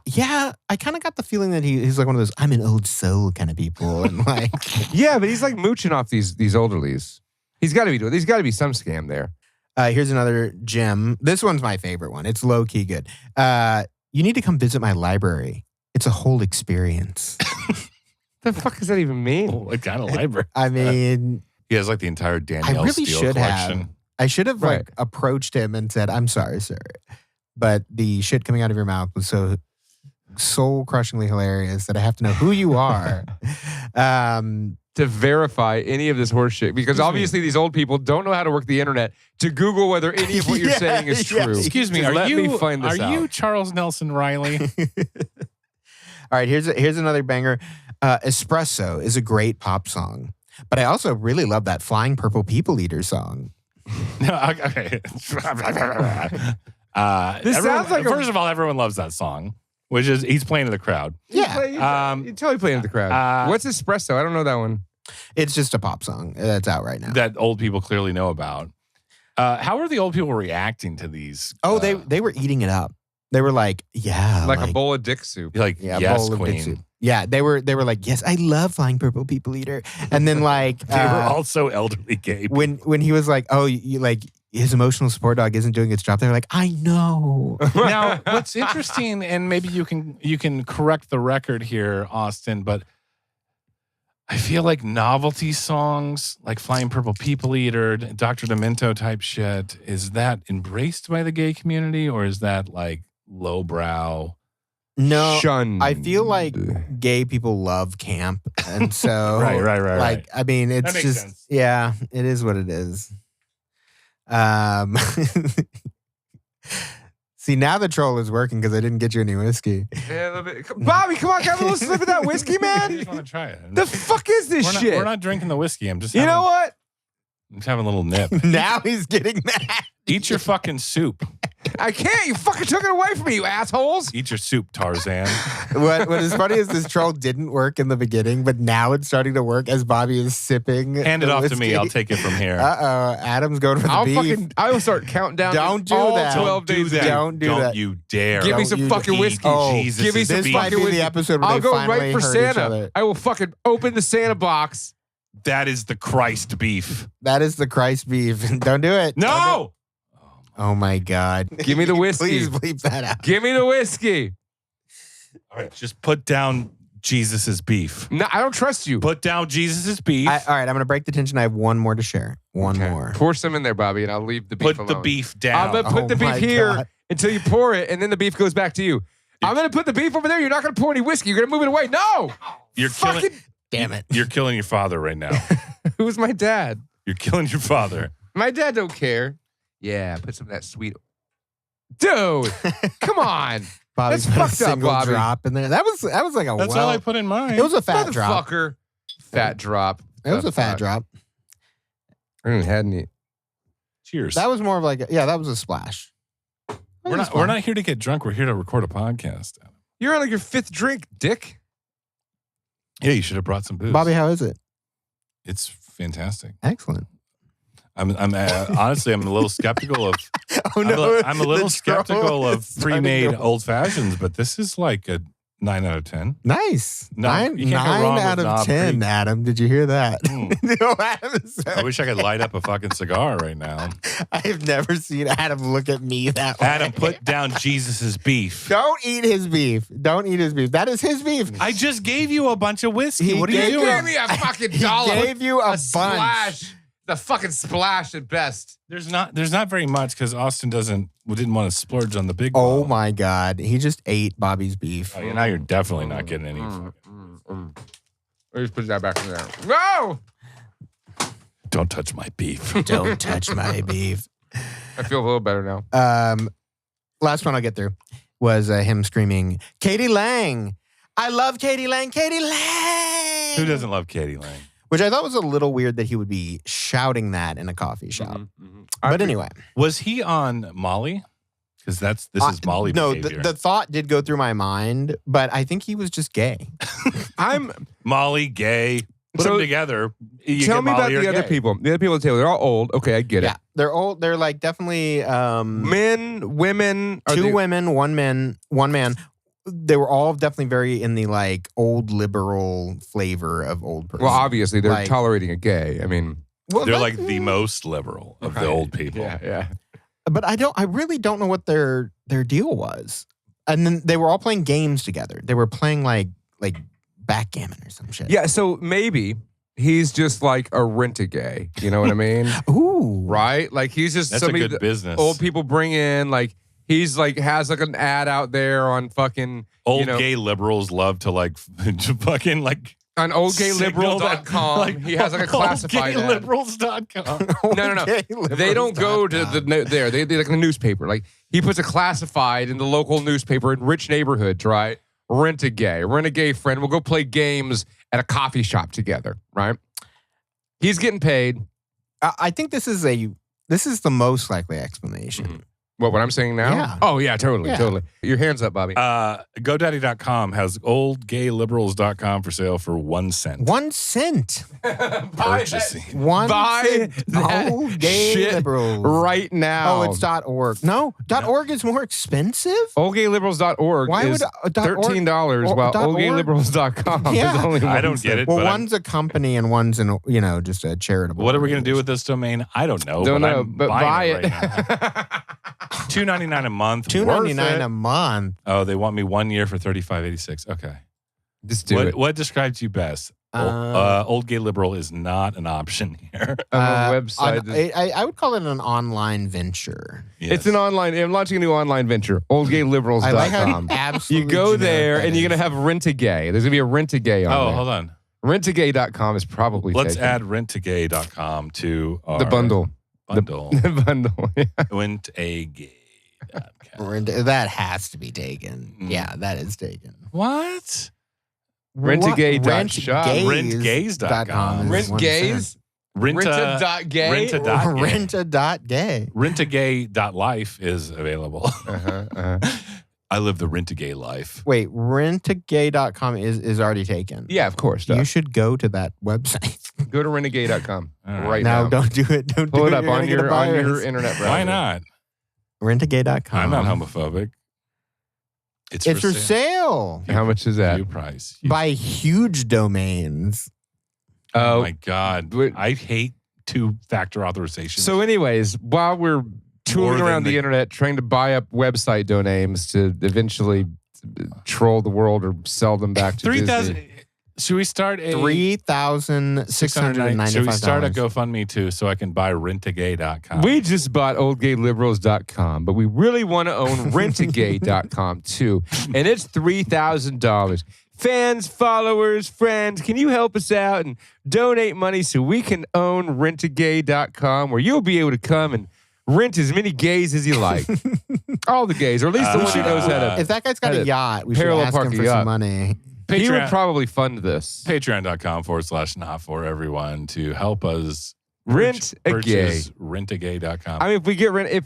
Yeah, I kind of got the feeling that he's like one of those I'm an old soul kind of people, and like Yeah, but he's like mooching off these elderlies. He's got to be doing. There's got to be some scam there. Here's another gem. This one's my favorite one. It's low key good. You need to come visit my library. It's a whole experience. The fuck does that even mean? What kind of library? I mean, He has like the entire Danielle I really Steele should collection. have. I should have Right. like approached him and said, "I'm sorry, sir, but the shit coming out of your mouth was so soul crushingly hilarious that I have to know who you are." To verify any of this horse shit, because obviously these old people don't know how to work the internet to Google whether any of what you're saying is yeah. true. Excuse me, Let me find this are you out. Charles Nelson Riley? All right, here's another banger. Espresso is a great pop song, but I also really love that Flying Purple People Eater song. No, okay. This sounds like first of all, everyone loves that song, which is he's playing to the crowd. Yeah, You're totally playing with the crowd. What's espresso? I don't know that one. it's just a pop song that's out right now. That old people clearly know about. How are the old people reacting to these? Oh, they were eating it up. They were like, yeah, Like a bowl of dick soup. like yeah, yes, bowl of dick queen. soup. Yeah, they were like, yes, I love Flying Purple People Eater. And then like They were also elderly gay. when he was like, oh, you like his emotional support dog isn't doing its job. They were like, I know. Now, what's interesting, and maybe you can correct the record here, Austin, but I feel like novelty songs like Flying Purple People Eater, Dr. Demento type shit, is that embraced by the gay community or is that like lowbrow? No, Shunned. I feel like gay people love camp, and so Right. Like, I mean, it's That makes just sense. yeah, it is what it is. See, now the troll is working because I didn't get you any whiskey. Yeah, a little bit. Bobby, come on, can I have a little sip of that whiskey, I man? just want to try it. The fuck is this shit? We're not drinking the whiskey. I'm just You know what? I'm just having a little nip. Now he's getting mad. Eat your fucking soup. I can't. You fucking took it away from me, you assholes. Eat your soup, Tarzan. What is funny is this troll didn't work in the beginning, but now it's starting to work as Bobby is sipping. Hand it the off to whiskey. me. I'll take it from here. Adam's going for the beef. I will start counting down. Don't do all that. 12 do days. that. Don't do that. you dare. Give me Don't some you fucking eat whiskey. Oh, Jesus' Give me some This beef. might be fucking the episode where I'll they go finally right for hurt each Santa. other. I will fucking open the Santa box. That is the Christ beef. That is the Christ beef. Don't do it. Don't do- No. Oh my God. Give me the whiskey. Please bleep that out. Give me the whiskey. All right, just put down Jesus's beef. No, I don't trust you. Put down Jesus's beef. All right, I'm going to break the tension. I have one more to share. One more. Pour some in there, Bobby, and I'll leave the beef Put alone. the beef down. I'm going to put Oh the beef my here God. until you pour it, and then the beef goes back to you. I'm going to put the beef over there. You're not going to pour any whiskey. You're going to move it away. No. You're fucking. killing. Damn it. You're killing your father right now. Who's my dad? You're killing your father. My dad don't care. Yeah, put some of that sweet. Dude, come on. Bobby That's put a fucked up, single Bobby. drop in there. That was like a That's all I put in mine. It was a fat drop. Motherfucker. Fat drop. It was The a fat fuck? drop. I haven't had any. Cheers. That was more of like that was a splash. We're not here to get drunk. We're here to record a podcast. You're on like your 5th drink, dick. Yeah, you should have brought some booze. Bobby, how is it? It's fantastic. Excellent. I'm honestly, I'm a little skeptical of. Oh no, I'm a little skeptical of pre-made old fashions, but this is like a 9 out of 10. Nice. No, nine you can't go wrong out with of Knob 10, Creek. Adam. Did you hear that? No, Adam is I wish I could light up a fucking cigar right now. I've never seen Adam look at me that way. Adam, put down Jesus's beef. Don't eat his beef. Don't eat his beef. That is his beef. I just gave you a bunch of whiskey. He What are you gave doing? Give me a fucking He dollar. gave you a bunch. splash. The fucking splash at best. There's not very much because Austin didn't want to splurge on the big. Oh bottle. my God. He just ate Bobby's beef. Oh, yeah, now you're definitely not getting any. Let's put that back in there. No! Don't touch my beef. Don't touch my beef. I feel a little better now. Last one I'll get through was him screaming, Katie Lang. I love Katie Lang. Katie Lang. Who doesn't love Katie Lang? Which I thought was a little weird that he would be shouting that in a coffee shop. But anyway. Was he on Molly? Because this is Molly No, behavior. the thought did go through my mind, but I think he was just gay. Molly, gay. Put them together. You Tell get me about Molly or the other gay. people. The other people at the table, they're all old. Okay, I get Yeah, it. they're old. They're like definitely Men, women. Are 2 they- women, 1 man. They were all definitely very in the like old liberal flavor of old person. Well, obviously, they're Like- tolerating a gay. I mean, Well, They're that- like the most liberal of the old people. yeah. But I really don't know what their deal was. And then they were all playing games together. They were playing like backgammon or some shit. Yeah, so maybe he's just like a rent-a-gay. You know what I mean? Ooh. Right? Like he's just That's a somebody good that business. old people bring in. Like he's like has like an ad out there on fucking Old you know, gay liberals love to like fucking like on oldgayliberal.com. Like, he has like a classified ad. Oldgayliberals.com. No. They don't go to there. They like the newspaper. Like he puts a classified in the local newspaper in rich neighborhoods, right? Rent a gay friend. We'll go play games at a coffee shop together, right? He's getting paid. I think this is the most likely explanation. What I'm saying now? Yeah. Oh yeah, totally. Your hands up, Bobby. GoDaddy.com has oldgayliberals.com for sale for 1 cent. 1 cent. Purchasing. Buy that Old gay shit liberals. right now. Oh, it's .org. No, .org is more expensive. Oldgayliberals.org Why is would $13, while .org? oldgayliberals.com Yeah. is only I 1 don't cent. get it. Well, but one's a company and one's just a charitable. what are we going to do with this domain? I don't know. Don't but know, I'm but buy buying it. right now. $2.99 a month. $2.99 a month. Oh, they want me 1 year for $35.86. Okay. Just do it. What describes you best? Old gay liberal is not an option here. On a website. I would call it an online venture. Yes. It's an online. I'm launching a new online venture. Oldgayliberals.com. I like how absolutely You go there generic and that you're going to is. have Rent-A-Gay. There's going to be a Rent-A-Gay on Oh, there. hold on. Rentagay.com is probably Let's taken. add renttogay.com to our the bundle. bundle. The bundle. Yeah. Rentagay.com. That has to be taken. Mm. Yeah, that is taken. What? Rentagay.shop. Rentgays.com. is 1 Rent-gays? Renta.gay. Renta.gay. Rentagay.life is available. Uh-huh. I live the Rentagay life. Wait, rentagay.com is already taken. Yeah, of course. You should go to that website. Go to renegade.com All right. right No, now. don't do it. Don't Pull do it up You're on gonna get a your virus. internet browser. Why not? Rentagay.com. I'm not homophobic. It's for sale. How much is that? New price. By huge domains. Oh my God. Wait. I hate 2-factor authorization. So, anyways, while we're tooling More around than the internet trying to buy up website domains to eventually troll the world or sell them back to 3,000. Disney. Should we start a $3,695. Should we start a GoFundMe too so I can buy rentagay.com? We just bought oldgayliberals.com, but we really want to own rentagay.com too. And it's $3,000. Fans, followers, friends, can you help us out and donate money so we can own rentagay.com where you'll be able to come and rent as many gays as you like. All the gays, or at least the one who knows how to. If that guy's got had a a yacht, we should parallel ask him parking for yacht. some money. He would Patreon, probably fund this. Patreon.com/not for everyone to help us Rent a gay. Purchase rentagay.com. I mean,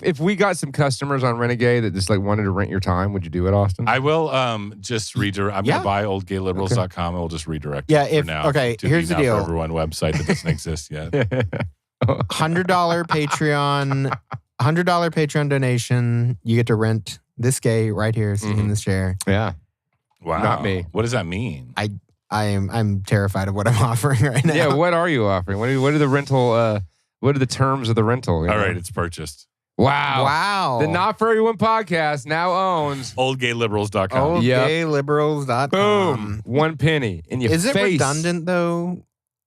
if we got some customers on Renegade that just like wanted to rent your time, would you do it, Austin? I will just redirect. I'm going to buy oldgayliberals.com and we'll just redirect Yeah, it for now. okay, to here's the deal. For everyone website that doesn't exist yet. $100 Patreon, $100 Patreon donation. You get to rent this gay right here, sitting in this chair. Yeah. Wow. Not me. What does that mean? I'm terrified of what I'm offering right now. Yeah, what are you offering? What are the rental? What are the terms of the rental? All right, it's purchased. Wow. Wow. The Not For Everyone podcast now owns Oldgayliberals.com. Oldgayliberals.com. Boom. 1 penny in your Is face. it redundant though?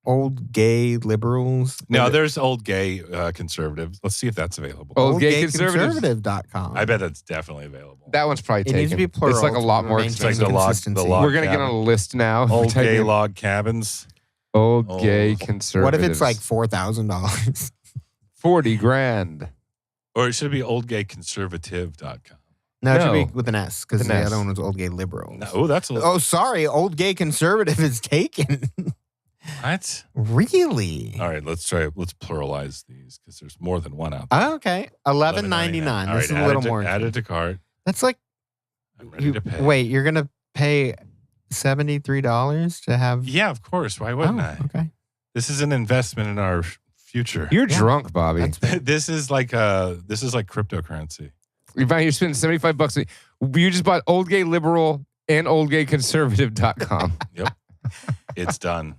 Old Gay Liberals? No, there's Old Gay Conservative. Let's see if that's available. Old Gay Conservatives. Conservative.com. I bet that's definitely available. That one's probably It taken. needs to be plural. It's like a lot more to maintain expensive. It's like consistency. the log We're going to get on a list now. Old Type Gay in Log Cabins. Old Gay Conservatives. What if it's like $4,000? 40 grand? Or it should be oldgayconservative.com. No, it should No. be with an S because With the an S. other one was Old Gay Liberals. No, oh, that's a Oh, sorry. Old Gay Conservative is taken. What? Really? All right, let's pluralize these because there's more than one out there. Oh, okay. $11.99. All This is right, a little add it to- more. Add it to cart. That's like, I'm ready to pay. wait, you're going to pay $73 to have. Yeah, of course. Why wouldn't I? Okay. This is an investment in our future. You're drunk, Bobby. That's This is like cryptocurrency. You're spending $75. You just bought Old Gay Liberal and oldgayconservative.com. Yep. It's done.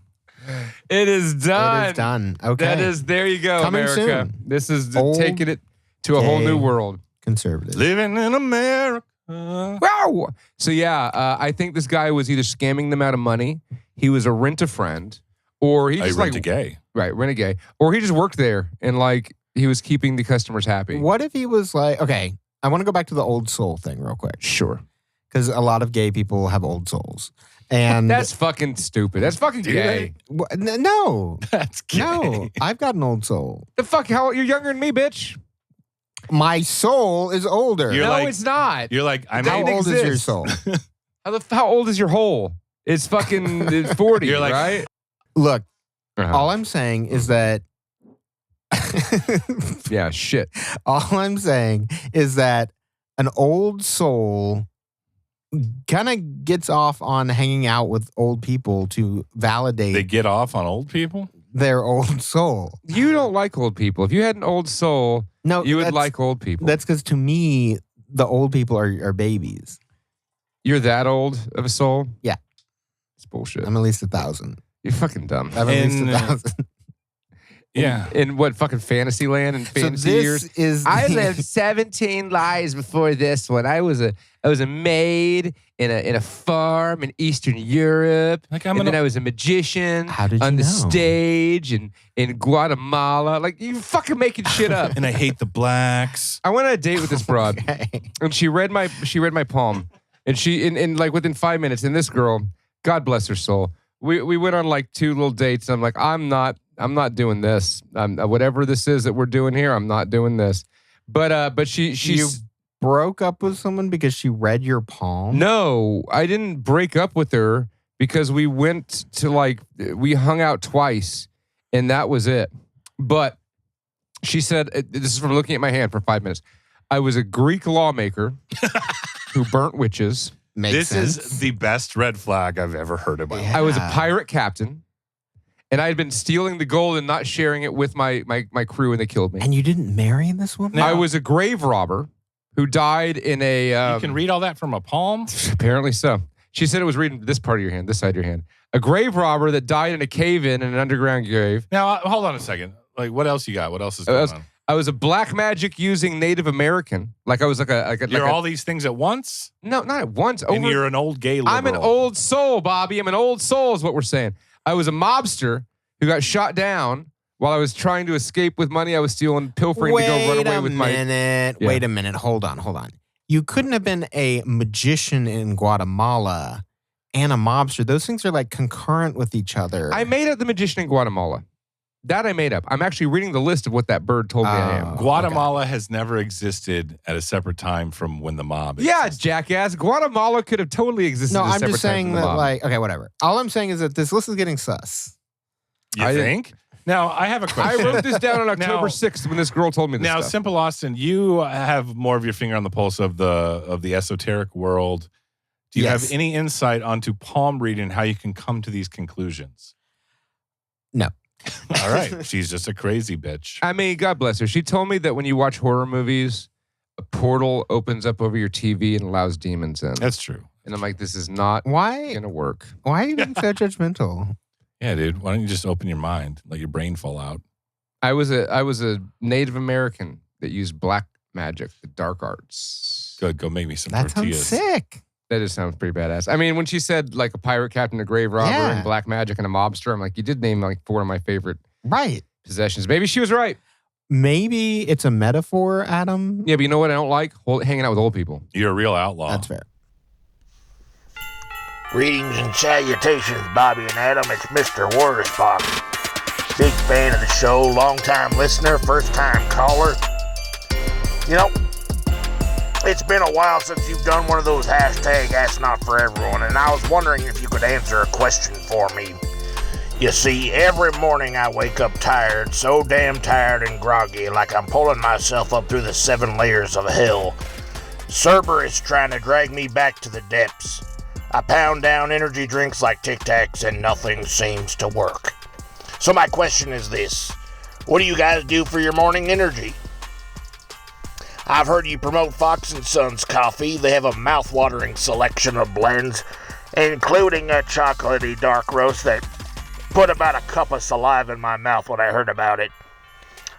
It is done. It is done. Okay. That is, there you go, Coming America. soon. This is Old taking it to a whole Gay new world. Conservative. Living in America. Wow. So yeah, I think this guy was either scamming them out of money, he was a rent-a-friend, or he just rent a gay. Right, renegade. Or he just worked there and like he was keeping the customers happy. What if he was like, okay, I want to go back to the old soul thing real quick. Sure. Because a lot of gay people have old souls. And That's fucking stupid. That's fucking gay. No. That's gay. No. I've got an old soul. The fuck? How you're younger than me, bitch? My soul is older. You're no, like- it's not. You're like, I'm How It old is your exists. soul? How old is your hole? It's fucking 40, You're like- right? Look, Uh-huh. all I'm saying is that Yeah, shit. all I'm saying is that an old soul kind of gets off on hanging out with old people to validate they get off on old people? their old soul. You don't like old people. If you had an old soul, No, you would that's- like old people. That's because to me, the old people are babies. You're that old of a soul? Yeah. It's bullshit. I'm at least 1,000. You're fucking dumb. I'm at least In, 1,000. Yeah. In what fucking fantasy land and So fantasy this years? is I lived 17 lives before this one. I was a maid in a farm in Eastern Europe. Like I'm and an then I was a magician How did on you the know? stage in Guatemala. Like you fucking making shit up. and I hate the blacks. I went on a date with this broad. Okay. And she read my palm, and she in like within 5 minutes. And this girl, God bless her soul, we went on like 2 little dates. And I'm like, I'm not doing this. Whatever this is that we're doing here, I'm not doing this. But she You broke up with someone because she read your palm? no, I didn't break up with her because we went to we hung out twice, and that was it. But she said, this is from looking at my hand for 5 minutes. I was a Greek lawmaker who burnt witches. Makes This sense. is the best red flag I've ever heard in my life. I was a Yeah. pirate captain, and I had been stealing the gold and not sharing it with my crew, and they killed me. And you didn't marry this woman? I was a grave robber who died in a. You can read all that from a palm? Apparently so. She said it was reading this part of your hand, this side of your hand. A grave robber that died in a cave-in in an underground grave. Now, hold on a second. Like, what else you got? What else is going on? I was a black magic using Native American. Like I was You're all these things at once? no, not at once. And you're an old gay liberal. I'm an old soul, Bobby. I'm an old soul is what we're saying. I was a mobster who got shot down while I was trying to escape with money I was stealing, pilfering to go run away with my. Yeah. Wait a minute. Hold on. You couldn't have been a magician in Guatemala and a mobster. Those things are like concurrent with each other. I made up the magician in Guatemala. That I made up. I'm actually reading the list of what that bird told me I am. Guatemala has never existed at a separate time from when the mob Yeah, existed. jackass. Guatemala could have totally existed. No, at a I'm separate just time saying from the that, mob. okay, whatever. All I'm saying is that this list is getting sus. You I think? Now, I have a question. I wrote this down on October 6th when this girl told me this Now, stuff. Simple Austin, you have more of your finger on the pulse of the esoteric world. Do you have any insight onto palm reading and how you can come to these conclusions? No. All right. She's just a crazy bitch. I mean, God bless her. She told me that when you watch horror movies, a portal opens up over your TV and allows demons in. That's true. And I'm like, this is not going to work. Why are you being so judgmental? Yeah, dude. Why don't you just open your mind, let your brain fall out? I was a Native American that used black magic, the dark arts. Good, go make me some That tortillas. sounds sick. That just sounds pretty badass. I mean, when she said like a pirate captain, a grave robber, and black magic and a mobster, I'm like, you did name like 4 of my favorite possessions. Maybe she was right. Maybe it's a metaphor, Adam. Yeah, but you know what I don't like? Hanging out with old people. You're a real outlaw. That's fair. Greetings and salutations, Bobby and Adam. It's Mr. Waterspock. Big fan of the show, long-time listener, first-time caller. You know, it's been a while since you've done one of those hashtag Ask Not For Everyone, and I was wondering if you could answer a question for me. You see, every morning I wake up tired, so damn tired and groggy, like I'm pulling myself up through the 7 layers of hell. Cerberus trying to drag me back to the depths. I pound down energy drinks like Tic Tacs and nothing seems to work. So my question is this: what do you guys do for your morning energy? I've heard you promote Fox & Sons coffee. They have a mouth-watering selection of blends, including a chocolatey dark roast that put about a cup of saliva in my mouth when I heard about it.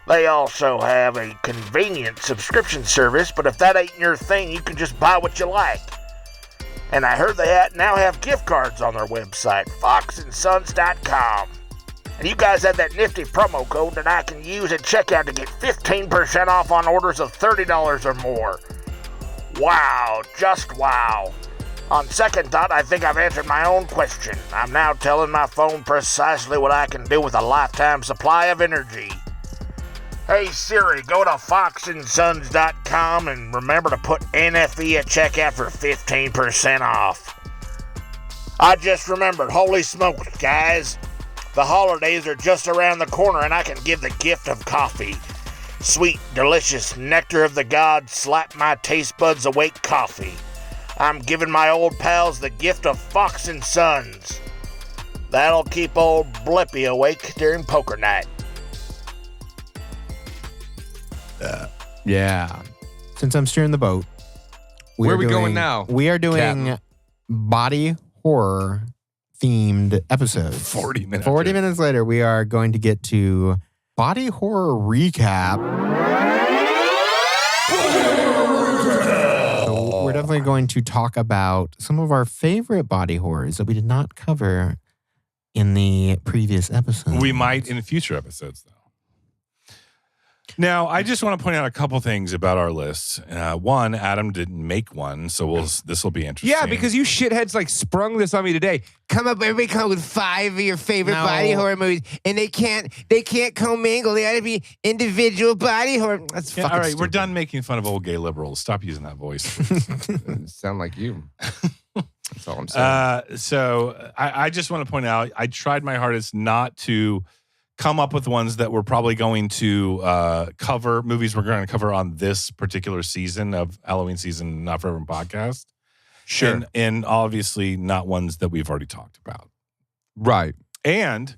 They also have a convenient subscription service, but if that ain't your thing, you can just buy what you like. And I heard they now have gift cards on their website, foxandsons.com. And you guys have that nifty promo code that I can use at checkout to get 15% off on orders of $30 or more. Wow, just wow. On second thought, I think I've answered my own question. I'm now telling my phone precisely what I can do with a lifetime supply of energy. Hey Siri, go to foxandsons.com and remember to put NFE at checkout for 15% off. I just remembered, holy smokes, guys. The holidays are just around the corner and I can give the gift of coffee. Sweet, delicious nectar of the gods, slap my taste buds awake coffee. I'm giving my old pals the gift of Fox & Sons. That'll keep old Blippy awake during poker night. Yeah. Since I'm steering the boat, Where are we going now? We are doing Captain? body horror themed episodes. 40 minutes. 40 minutes later, we are going to get to body horror recap. So we're definitely going to talk about some of our favorite body horrors that we did not cover in the previous episode. We might in future episodes, though. Now, I just want to point out a couple things about our lists. One, Adam didn't make one, so this will be interesting. Yeah, because you shitheads like sprung this on me today. Everybody come up with 5 of your favorite body horror movies, and they can't commingle. They got to be individual body horror. That's fucking all right, stupid. we're done making fun of old gay liberals. Stop using that voice. Sound like you. That's all I'm saying. So I just want to point out, I tried my hardest not to come up with ones that we're probably going to cover, movies we're going to cover on this particular season of Halloween season, Not For Everyone podcast. Sure. And obviously not ones that we've already talked about. Right. And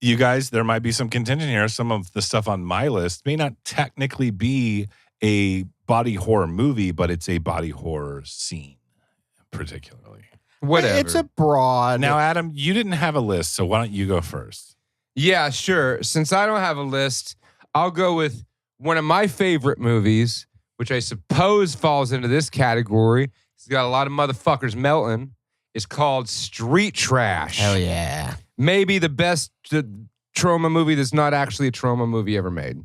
you guys, there might be some contention here. Some of the stuff on my list may not technically be a body horror movie, but it's a body horror scene, particularly. Whatever. It's a broad. Now, Adam, you didn't have a list, so why don't you go first? Yeah, sure. Since I don't have a list, I'll go with one of my favorite movies, which I suppose falls into this category. It's got a lot of motherfuckers melting. It's called Street Trash. Hell yeah. Maybe the best trauma movie that's not actually a trauma movie ever made.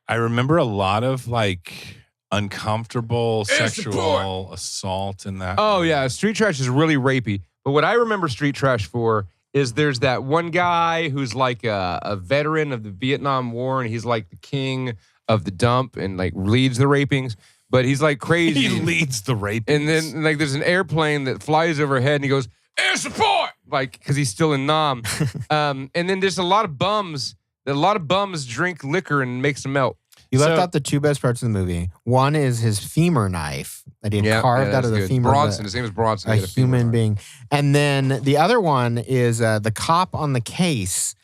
I remember a lot of like uncomfortable sexual assault in that. Oh, yeah. Street Trash is really rapey. But what I remember Street Trash for is there's that one guy who's like a veteran of the Vietnam War, and he's like the king of the dump and like leads the rapings. But he's like crazy. He leads the rapings. And then like there's an airplane that flies overhead and he goes, air support, like because he's still in Nam. And then there's a lot of bums. A lot of bums drink liquor and makes them melt. You left out the two best parts of the movie. One is his femur knife that he had carved out of the femur. Bronson. His name is Bronson. A human being. And then the other one is the cop on the case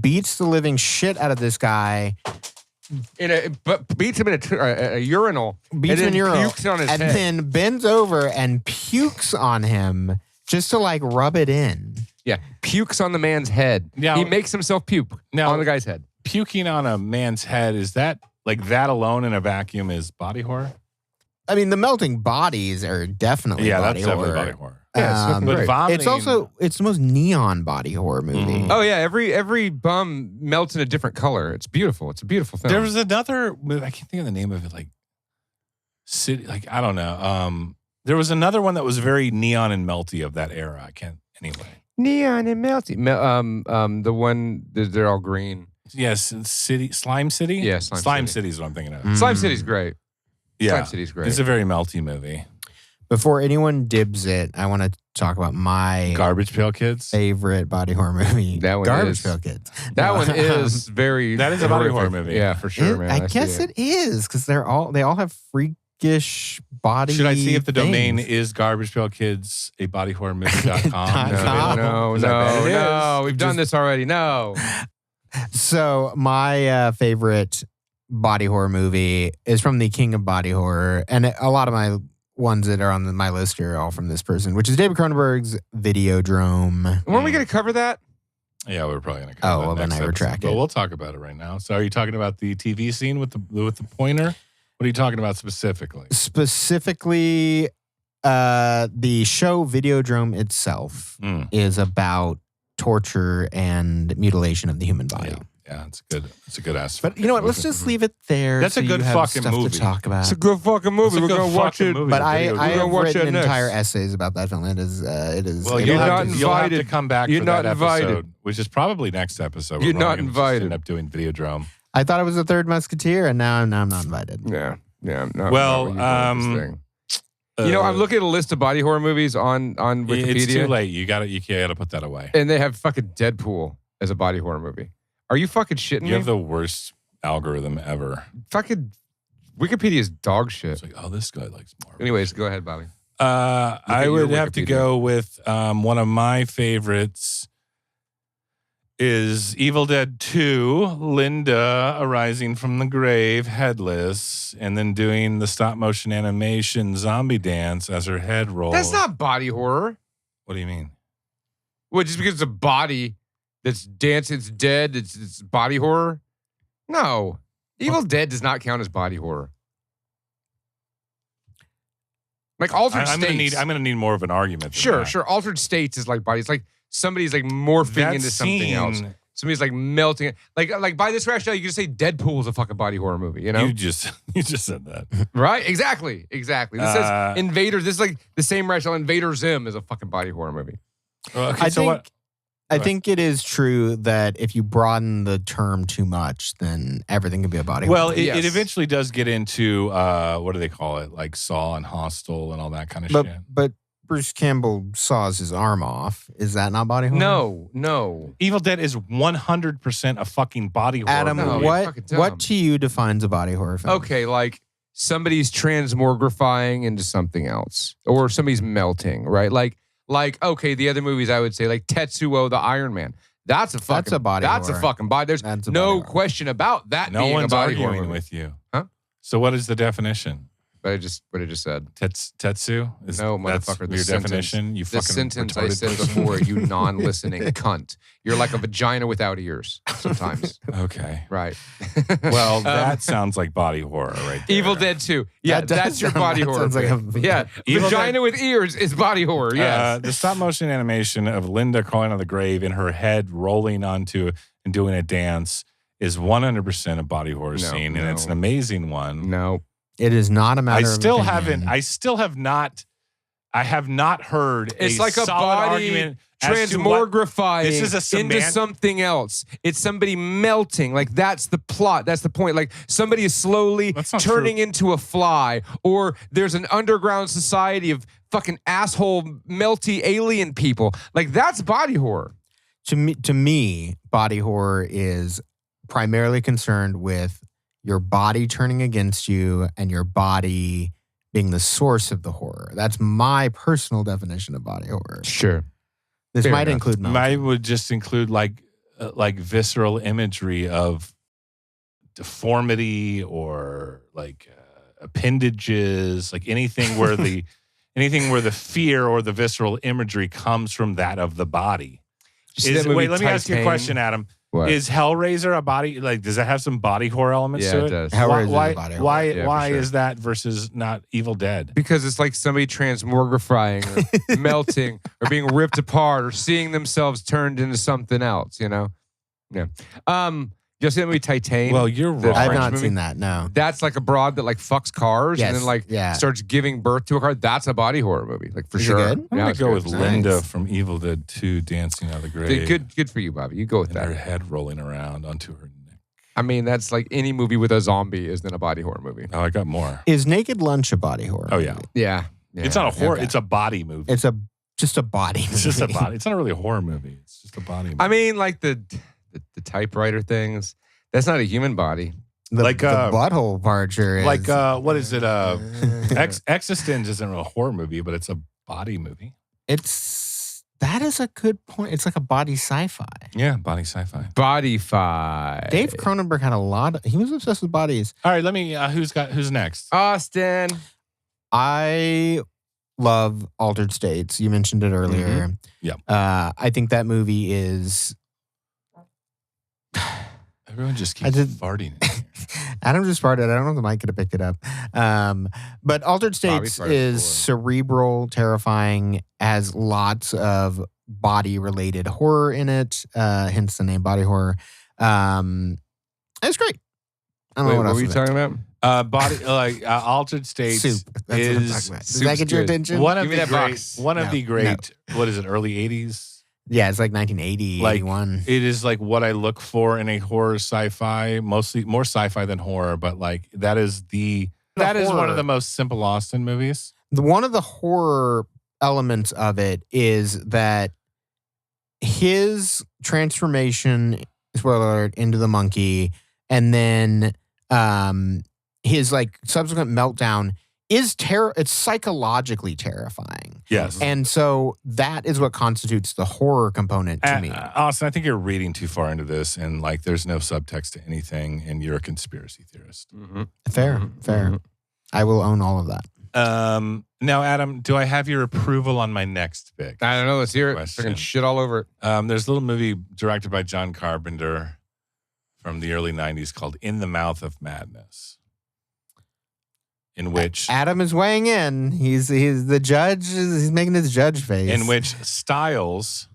beats the living shit out of this guy. Beats him in a urinal. Beats him in a urinal. Pukes on his head. And then bends over and pukes on him just to like rub it in. Yeah. Pukes on the man's head. Now, he makes himself puke on the guy's head. Puking on a man's head, is that like that alone in a vacuum is body horror? I mean, the melting bodies are definitely body horror. Definitely body horror. Yeah, but vomiting, it's the most neon body horror movie. Oh yeah, every bum melts in a different color. It's beautiful. It's a beautiful film. There was another movie, I can't think of the name of it, like City, like I don't know. There was another one that was very neon and melty of that era. I can't anyway. Neon and melty. The one they're all green. Yes, Slime City. Yeah, Slime City is what I'm thinking of. Slime City's great. Yeah, Slime City's great. It's a very melty movie. Before anyone dibs it, I want to talk about my Garbage Pail Kids favorite body horror movie. That one Garbage Pail Kids. That one is very. That is a body horror movie. Yeah, for sure, man. I guess it is because they all have freakish body. Should I see if the things. domain is Garbage Pail Kids a bodyhorrormovie.com? No. We've done this already. No. So my favorite body horror movie is from the King of Body Horror, and a lot of my ones that are on my list are all from this person, which is David Cronenberg's Videodrome. Weren't we going to cover that? Yeah, we're probably going to cover that. Well, then I retract it. But we'll talk about it right now. So, are you talking about the TV scene with the pointer? What are you talking about specifically? Specifically, the show Videodrome itself is about torture and mutilation of the human body. Yeah, it's good. It's a good aspect. But you know what? Let's just leave it there. That's a good fucking movie. To talk about. It's a good fucking movie. We're going to watch it. But I have written entire essays about that film. It is. Well, you'll have to come back for that episode, which is probably next episode. You're not invited. End up doing Videodrome. I thought it was the Third Musketeer, and now I'm not invited. Yeah. Well, you know, I'm looking at a list of body horror movies on Wikipedia. It's too late. You got to put that away. And they have fucking Deadpool as a body horror movie. Are you fucking shitting me? You have the worst algorithm ever. Fucking Wikipedia is dog shit. It's like, oh, this guy likes Marvel. Anyways, go ahead, Bobby. I would have to go with one of my favorites is Evil Dead 2, Linda arising from the grave headless and then doing the stop motion animation zombie dance as her head rolls. That's not body horror. What do you mean? Well, just because it's a body that's dancing, it's dead, it's body horror? No. Evil Dead does not count as body horror. Like Altered States. I'm gonna need more of an argument. Sure. Altered States is like body. It's like somebody's like morphing into something else. Somebody's like melting. Like by this rationale, you can just say Deadpool is a fucking body horror movie. You know? You just said that. Right? Exactly. This says Invader. This is like the same rationale. Invader Zim is a fucking body horror movie. Okay, I think it is true that if you broaden the term too much, then everything can be a body horror. Well, it eventually does get into what do they call it? Like Saw and Hostel and all that kind of shit. But Bruce Campbell saws his arm off. Is that not body horror? No. Evil Dead is 100% a fucking body horror Adam, movie. what to you defines a body horror film? Okay, like somebody's transmogrifying into something else, or somebody's melting, right? Like, okay, the other movies I would say, like Tetsuo the Iron Man. That's a body horror. That's a fucking body. There's no question about that being a body horror. No one's arguing with you. Huh? So what is the definition? What I just said. Tetsu? No, motherfucker. Your definition? You the fucking sentence I said before, you non-listening cunt. You're like a vagina without ears sometimes. Okay. Right. Well, that sounds like body horror right there. Evil Dead 2. Yeah, that's your body horror. Vagina with ears is body horror, yes. The stop motion animation of Linda crawling out of the grave and her head rolling onto and doing a dance is 100% a body horror scene, and it's an amazing one. No. It is not a matter of opinion. I still have not. I have not heard It's a like a solid body argument as to what- transmogrifying This is a into something else. It's somebody melting. Like, that's the plot. That's the point. Like, somebody is slowly That's not turning true. into a fly, or there's an underground society of fucking asshole melty alien people. Like, that's body horror. To me, body horror is primarily concerned with your body turning against you and your body being the source of the horror. That's my personal definition of body horror. Sure. This Fair might enough. include melting. Mine would just include like visceral imagery of deformity or like appendages, like anything where the fear or the visceral imagery comes from that of the body. Wait, let me ask you a question, Adam. What? Is Hellraiser a body? Like, does that have some body horror elements Yeah, to it? it does. Hellraiser is Why? a body horror. Why? Yeah, for Why sure. is that versus not Evil Dead? Because it's like somebody transmogrifying or melting or being ripped apart or seeing themselves turned into something else, you know? Yeah. You see that movie Titan? Well, you're The wrong. I've French not movie? seen that, no. That's like a broad that like fucks cars Yes, and then like yeah. starts giving birth to a car. That's a body horror movie, like for Is it sure. good? I'm Yeah, gonna it's go good. with It's Linda nice. from Evil Dead 2 dancing out of the grave. Good for you, Bobby. You go with And her that. head rolling around onto her neck. I mean, that's like any movie with a zombie is then a body horror movie. Oh, I got more. Is Naked Lunch a body horror? Oh, yeah. movie? Yeah. It's not a horror. okay. It's a body movie. It's just a body It's just a movie. body. It's not really a horror movie. It's just a body movie. I mean, like the typewriter things. That's not a human body. The, Like, the butthole part sure is. like, what is it? Existence isn't a horror movie, but it's a body movie. That is a good point. It's like a body sci-fi. Yeah, body sci-fi. Bodyfy. Dave Cronenberg had he was obsessed with bodies. All right, let me. Who's next? Austin. I love Altered States. You mentioned it earlier. Yeah. I think that movie is. Everyone just I keeps did- farting. Adam just farted. I don't know if the mic could have picked it up. But Altered Bobby States farted is before. cerebral, terrifying, has lots of body-related horror in it, hence the name body horror. It's great. I don't Wait, know what else were you is it. talking about? Altered States Soup. That's what I'm is talking about. Does Soup's that get your good. attention? one of Give me the that great. box. One of No, the great. What is it? Early 80s. Yeah, it's like 1980, Like, 81. It is like what I look for in a horror sci-fi, mostly more sci-fi than horror, but like that is one horror. of the most simple Austin movies. One of the horror elements of it is that his transformation, spoiler alert, into the monkey, and then his like subsequent meltdown is it's psychologically terrifying. Yes. And so that is what constitutes the horror component to me. Austin, I think you're reading too far into this, and like there's no subtext to anything, and you're a conspiracy theorist. Fair. I will own all of that. Now, Adam, do I have your approval on my next pick? I don't know. Let's hear it. Question. Freaking shit all over it. There's a little movie directed by John Carpenter from the early 90s called In the Mouth of Madness, in which Adam is weighing in. He's the judge. He's making his judge face. in which Styles,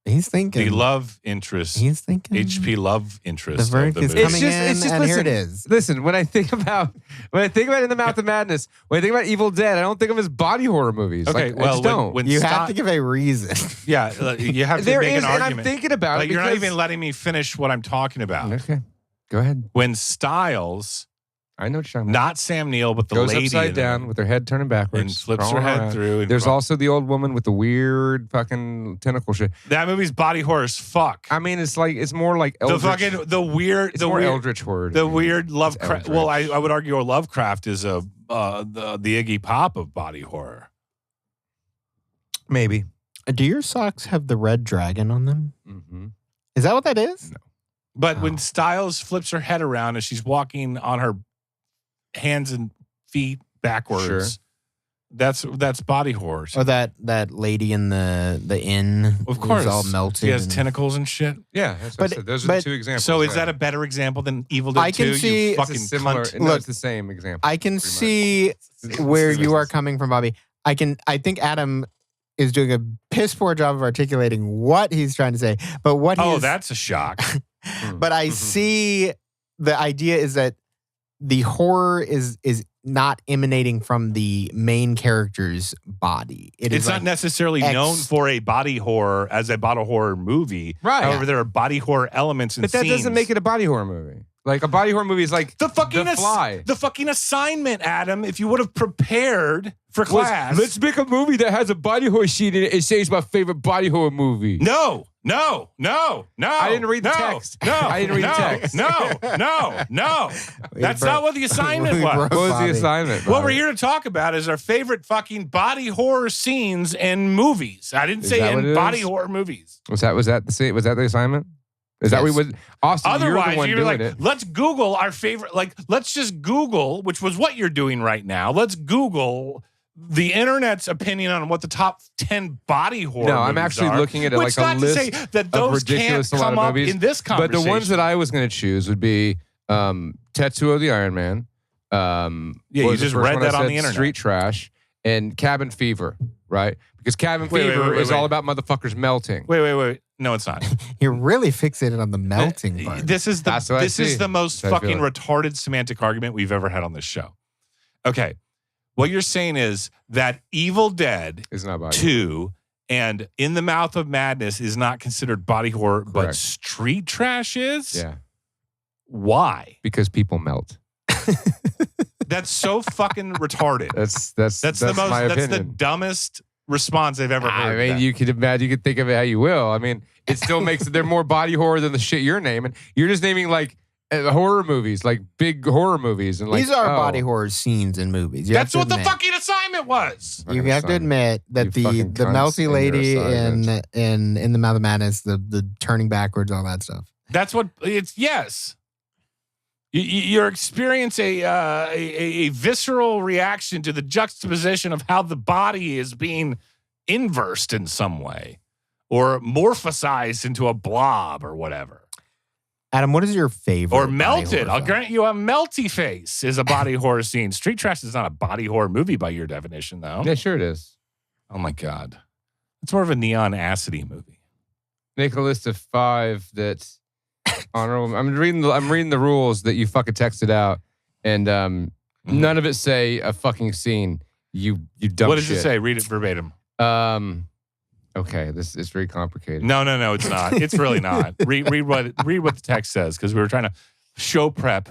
he's thinking. the love interest, He's thinking. HP love interest The of verdict the is movie. coming in, and here listen, it is. Listen, when I think about In the Mouth of Madness, when I think about Evil Dead, I don't think of his body horror movies. Okay, Like, I well, just don't. when You Sty- have to give a reason. yeah, you have to There make is, an and argument. I'm thinking about Like, it. you're not because- even letting me finish what I'm talking about. Okay, go ahead. When Styles, I know what you're talking about. not Sam Neill, but the Goes lady upside in down it, with her head turning backwards, and flips her crawling head around. through. And There's also the old woman with the weird fucking tentacle shit. that movie's body horror as fuck. I mean, it's more like The Eldritch. fucking the weird It's the more weird, Eldritch horror. the weird Lovecraft. Eldritch. Well, I would argue Lovecraft is the Iggy Pop of body horror. Maybe. Do your socks have the red dragon on them? Mm-hmm. Is that what that is? No. But Oh. when Styles flips her head around and she's walking on her hands and feet backwards, Sure. that's body horror. Or that lady in the inn? Of who's course, all melted. She has and- tentacles and shit. Yeah, that's what I But- said. Those are but- the two examples. So is yeah. that a better example than Evil Dead I can 2? see- You It's a fucking similar? cunt. No, Look, it's the same example. I can pretty much. see where you are coming from, Bobby. I think Adam is doing a piss poor job of articulating what he's trying to say. But what he Oh, is, that's a shock. but I see the idea is that the horror is not emanating from the main character's body. It's not necessarily known for a body horror as a body horror movie. Right. However, there are body horror elements and But that scenes. doesn't make it a body horror movie. Like a body horror movie is like The Fly. The fucking assignment, Adam. If you would have prepared for class. Let's make a movie that has a body horror scene in it and say it's my favorite body horror movie. No. I didn't read the text. No. I didn't read the text. No. That's not what the assignment was. What was the assignment? What we're here to talk about is our favorite fucking body horror scenes in movies. I didn't say in body horror movies. Was that the assignment? Is that what we would? Austin, Otherwise, you're the one you're doing like, it. let's Google our favorite. Like, let's just Google, which was what you're doing right now. Let's Google the internet's opinion on what the top 10 body horror. No, I'm movies actually are, looking at it which like a not to list say that of those can't ridiculous a lot come of up movies. in this But conversation. the ones that I was going to choose would be Tetsuo the Iron Man. Yeah, what you was the just first read one I that on said? the internet. Street Trash and Cabin Fever, right? Because Cabin Fever is all about motherfuckers melting. Wait. No, it's not. You're really fixated on the melting part. This is That's what I see. the most That's how I fucking feel. retarded semantic argument we've ever had on this show. Okay. What you're saying is that Evil Dead It's not body 2 and In the Mouth of Madness is not considered body horror, but Correct. Street Trash is? Yeah, Why? because people melt. That's so fucking retarded. That's the most. my That's the opinion. dumbest response I've ever heard. I mean, you could imagine, you could think of it how you will. I mean, it still makes it, they're more body horror than the shit you're naming. You're just naming like horror movies, like big horror movies, and like These are body horror scenes in movies. That's what the fucking assignment was. You have to admit that You the fucking cunts melty in your lady assignment. in the Mouth of Madness, the turning backwards, all that stuff. That's what it's. Yes, you're experiencing a visceral reaction to the juxtaposition of how the body is being inversed in some way, or morphosized into a blob or whatever, Adam, what is your favorite? or body melted. horror I'll film? grant you a melty face is a body horror scene. Street Trash is not a body horror movie by your definition, though. Yeah, sure it is. Oh my god, it's more of a neon acidy movie. Make a list of 5 that's honorable. I'm reading the rules that you fucking texted out, and none of it say a fucking scene. You dumb What does shit. it say? Read it verbatim. Okay, this is very complicated. No, it's not. It's really not. read what the text says, because we were trying to show prep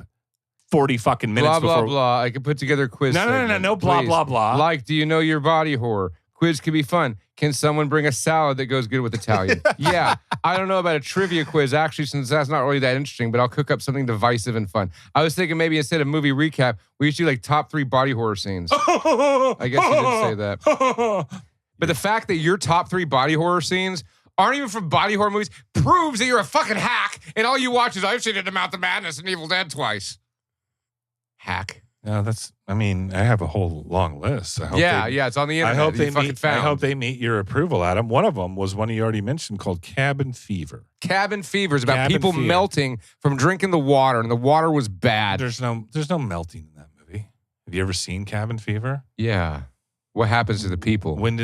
40 fucking minutes blah before. blah blah. I could put together a quiz. No, segment, blah, please. blah, blah. Like, do you know your body horror? Quiz could be fun. Can someone bring a salad that goes good with Italian? Yeah, I don't know about a trivia quiz, actually, since that's not really that interesting, but I'll cook up something divisive and fun. I was thinking maybe instead of movie recap, we should do like top 3 body horror scenes. I guess you did say that. But the fact that your top 3 body horror scenes aren't even from body horror movies proves that you're a fucking hack, and all you watch is I've seen it in Mouth of Madness and Evil Dead twice. Hack. No, I have a whole long list. I hope It's on the internet. I hope You fucking found. I hope they meet your approval, Adam. One of them was one you already mentioned called Cabin Fever. Cabin Fever is about Cabin people Fever. melting from drinking the water, and the water was bad. There's no melting in that movie. Have you ever seen Cabin Fever? Yeah. What happens to the people When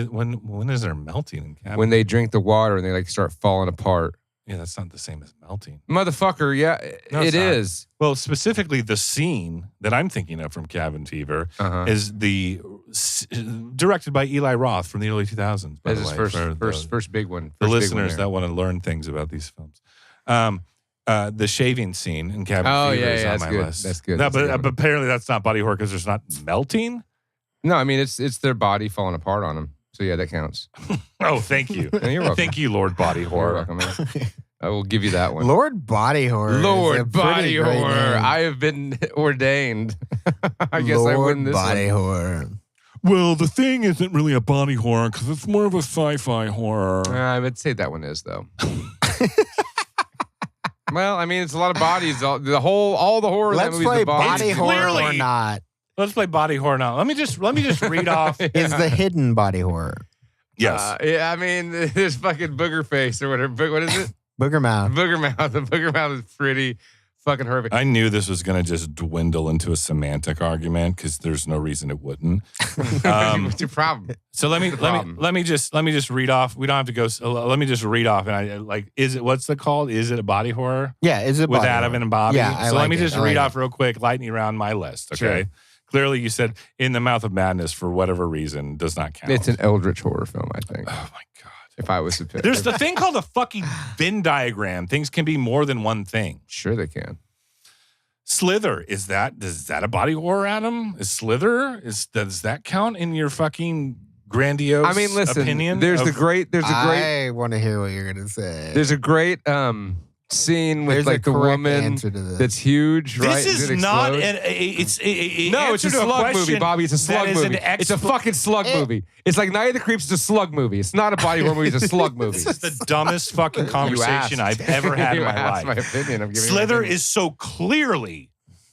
is there melting in Cabin? when they drink the water and they like start falling apart? Yeah, that's not the same as melting. Motherfucker, yeah, No, it it's not. is. Well, specifically the scene that I'm thinking of from Cabin Fever is directed by Eli Roth from the early 2000s. By That's the his way, first big one. the First big one listeners there. that want to learn things about these films. The shaving scene in Cabin Oh, Fever yeah, is yeah, on that's my good. list. That's good. No, That's a good but one. apparently that's not body horror because there's not melting. No, I mean it's their body falling apart on them. So yeah, that counts. Oh, thank you. Yeah, you're welcome. Thank you, Lord Body You're Horror. welcome, man. I will give you that one. Lord Body Horror. is a Lord pretty Body great Horror. name. I have been ordained. I guess Lord I win this Body one. Horror. Well, the thing isn't really a body horror because it's more of a sci-fi horror. I would say that one is though. Well, I mean, it's a lot of bodies. All the horror. in that Let's movie is play the bodies. Body Horror or clearly- not. Let's play body horror now. Let me just read off. Is the hidden body horror. Yes. Yeah, I mean, this fucking booger face or whatever. What is it? Booger Mouth. Booger mouth. The booger mouth is pretty fucking horrific. I knew this was going to just dwindle into a semantic argument because there's no reason it wouldn't. What's your problem? So let me just read off. We don't have to go. Let me just read off. And what's it called? Is it a body horror? Yeah, is it With body Adam horror? and Bobby. Yeah, I So like let me it. just I read like off real quick, lightning round my list. Okay. Sure. Clearly, you said In the Mouth of Madness for whatever reason does not count. It's an eldritch horror film, I think. Oh my God. If I was to pick. There's the thing called a fucking Venn diagram. Things can be more than one thing. Sure they can. Slither, is that a body horror, Adam? Is Slither? Does that count in your fucking grandiose I mean, listen, opinion? I want to hear what you're going to say. There's a great scene with There's like a the correct woman answer to this. that's huge, right? This is Does it not explode? no, It's a slug movie, Bobby. It's a slug movie. It's a fucking slug movie. It's like Night of the Creeps. It's a slug movie. It's not a body horror movie. It's a slug movie. This is the dumbest fucking conversation I've ever had in my life. My opinion. I'm giving Slither is so clearly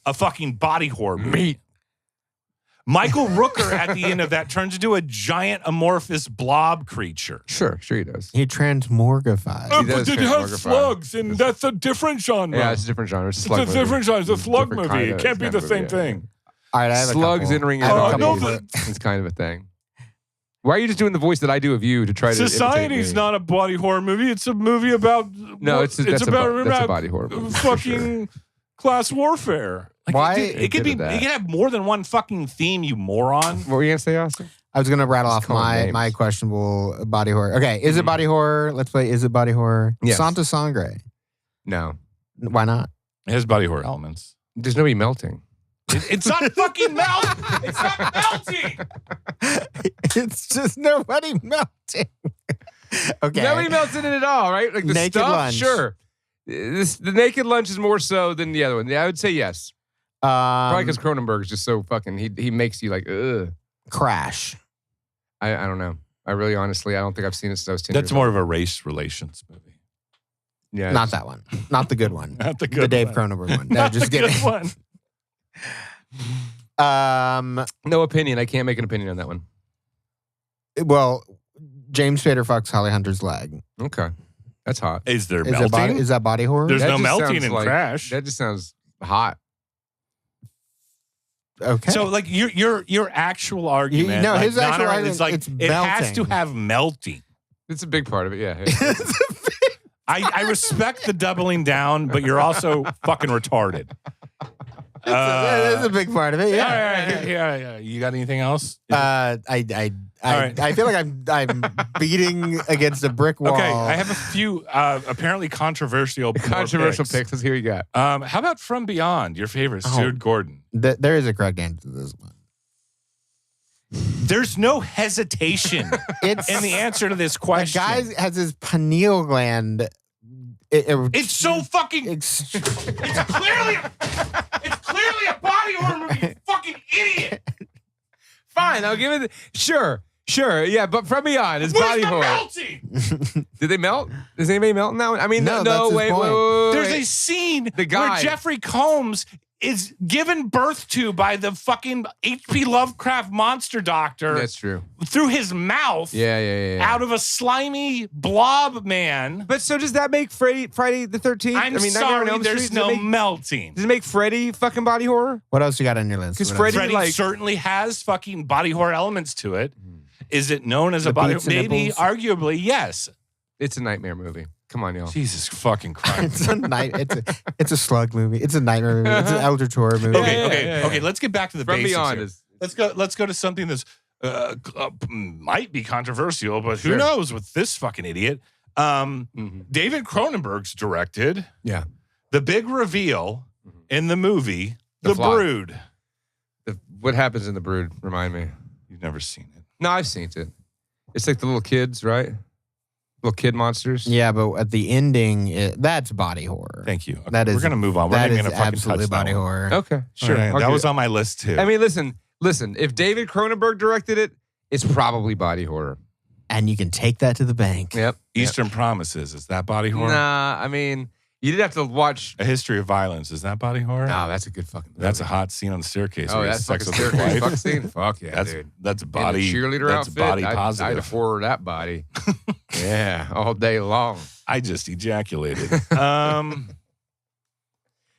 a fucking body horror movie. Michael Rooker at the end of that turns into a giant amorphous blob creature. Sure he does. He transmorgifies. Oh, does but it has transmogrify. slugs, and that's a different genre. Yeah, it's a different genre. It's a slug It's a different genre. It's a slug Different movie. kind It of- can't be kind the of same movie, yeah. thing. All right, I have Slugs a couple. entering I your have a no, body. couple. It's kind of a thing. Why are you just doing the voice that I do of you to try to Society's imitate me? not a body horror movie. It's a movie about No, that's a about body horror movie, for fucking class warfare. Like, Why- It could be. Did that. It could have more than one fucking theme. You moron. What were you gonna say, Austin? I was going to rattle Just off calling names. my questionable body horror. Okay, is it body horror? Let's play Is it body horror? Yes. Santa Sangre. No, Why not? It has body horror elements. there's nobody melting. It's not fucking melt. It's not melting. It's just nobody melting. Okay. Nobody melts in it at all, right? Like the Naked stuff, lunch. sure. The naked lunch is more so than the other one. Yeah, I would say yes. Probably because Cronenberg is just so fucking. He makes you like, ugh. Crash. I don't know. I really, honestly, I don't think I've seen it since I was 10 That's years more old. of a race relations movie. Yeah, Not that one. Not the good one. Not the good The Dave one. Cronenberg one. No, Not just the kidding. good one. No opinion. I can't make an opinion on that one. Well, James Spader fucks Holly Hunter's leg. Okay, that's hot. Is there Is, melting? is that body horror? There's That no just melting sounds in like- Crash. That just sounds hot. Okay. So, like your actual argument, no, like, his actual non- argument, is like it's it has to melting. have melting. It's a big part of it. Yeah. I respect the doubling down, but you're also fucking retarded. That's a big part of it. Yeah. Yeah. You got anything else? I feel like I'm beating against a brick wall. Okay, I have a few apparently controversial Controversial picks. picks. Let's hear what you got. How about From Beyond, your favorite, Oh. Stuart Gordon? There is a correct answer to this one. There's no hesitation It's in the answer to this the question. guy has his pineal gland. It's so fucking. It's clearly a body horror movie. You fucking idiot. Fine, I'll give it. Sure, yeah, but From Beyond is Where's body the horror. melting? Did they melt? Does anybody melt in that one? I mean, No, no, that's his wait, point. There's wait. a scene The guy. where Jeffrey Combs is given birth to by the fucking H.P. Lovecraft monster doctor That's true. through his mouth Yeah. out of a slimy blob man. But so does that make Friday the 13th? I'm Nightmare on sorry, Elm there's Street, no does melting. it make Freddy fucking body horror? what else you got on your list? 'Cause What Freddy- else? Freddy like- certainly has fucking body horror elements to it. Is it known as The a body beats horror? and Maybe, nipples? arguably, yes. It's a nightmare movie. Come on, y'all. Jesus fucking Christ. It's a slug movie. It's a nightmare movie. It's an eldritch horror movie. Okay. Let's get back to the From basics Beyond here. is Let's go to something that's might be controversial, but who Sure. knows with this fucking idiot. David Cronenberg's directed. Yeah. The big reveal in the movie, The The Fly. Brood. what happens in The Brood? Remind me. You've never seen it. No, I've seen it. It's like the little kids, right? Little kid monsters. Yeah, but at the ending, that's body horror. Thank you. Okay, That is- we're gonna move on. We're That not is even gonna fucking absolutely touch that body one. horror. Okay, sure. All right, I'll that give was it. on my list too. I mean, listen. If David Cronenberg directed it, it's probably body horror. And you can take that to the bank. Yep. Eastern Promises, is that body horror? Nah, I mean, you did have to watch. A History of Violence, is that body horror? No, that's a good fucking movie. That's a hot scene on the staircase. Oh, where he that's sucks fucking with his staircase wife. fuck scene. Fuck yeah, That's dude. that's In body. the cheerleader that's outfit. body I'd positive. horror that body. Yeah, all day long. I just ejaculated.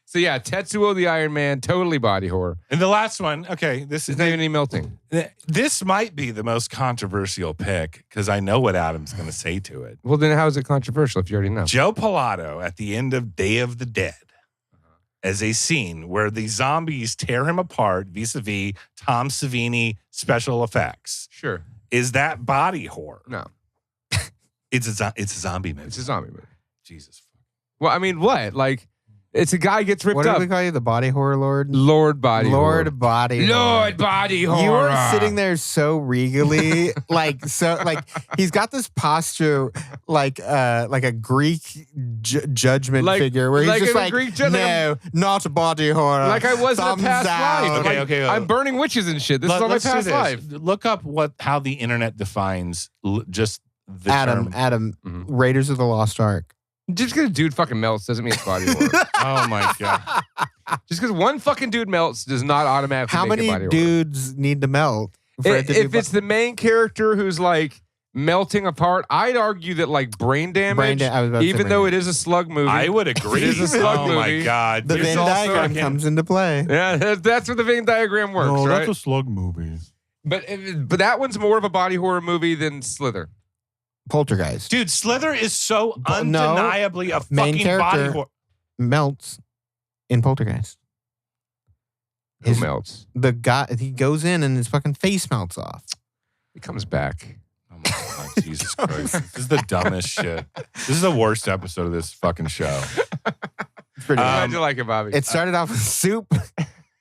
So yeah, Tetsuo the Iron Man, totally body horror. And the last one, okay, this There's is not even any melting. this might be the most controversial pick because I know what Adam's going to say to it. Well, then how is it controversial if you already know? Joe Pilato at the end of Day of the Dead as a scene where the zombies tear him apart vis-a-vis Tom Savini special effects. Sure. Is that body horror? No. It's a zombie movie. It's a zombie movie. Jesus. Well, I mean, what? Like, it's a guy gets ripped What up. do we call you? The body horror lord? Lord Body Horror. Lord body horror. Lord Body Horror. You were sitting there so regally, like he's got this posture like a Greek judgment figure where he's like just in a like, Greek judgment. no, not body horror. Like I was in a Thumbs past down. life. Okay. I'm burning witches and shit. This is all my Let's do past this. life. Look up how the internet defines just the term. Adam, Mhm. Raiders of the Lost Ark. Just because a dude fucking melts doesn't mean it's body horror. Oh my God. Just because one fucking dude melts does not automatically How make many it body horror. dudes need to melt? for it to be If it's the main character who's like melting apart, I'd argue that like brain damage, I was about to say even brain though damage. it is a slug movie. I would agree. It is a slug oh movie. my God. the It's Venn also diagram fucking- comes into play. Yeah, that's where the Venn diagram works, right? a slug movie. But that one's more of a body horror movie than Slither. Poltergeist Dude, Slither is so No. undeniably a Main fucking body character. horror. melts in Poltergeist. Who melts? The guy, he goes in and his fucking face melts off. He comes back. Oh my God, Jesus Christ. This is the dumbest shit. This is the worst episode of this fucking show. It's pretty bad. How'd you like it, Bobby? It started off with soup.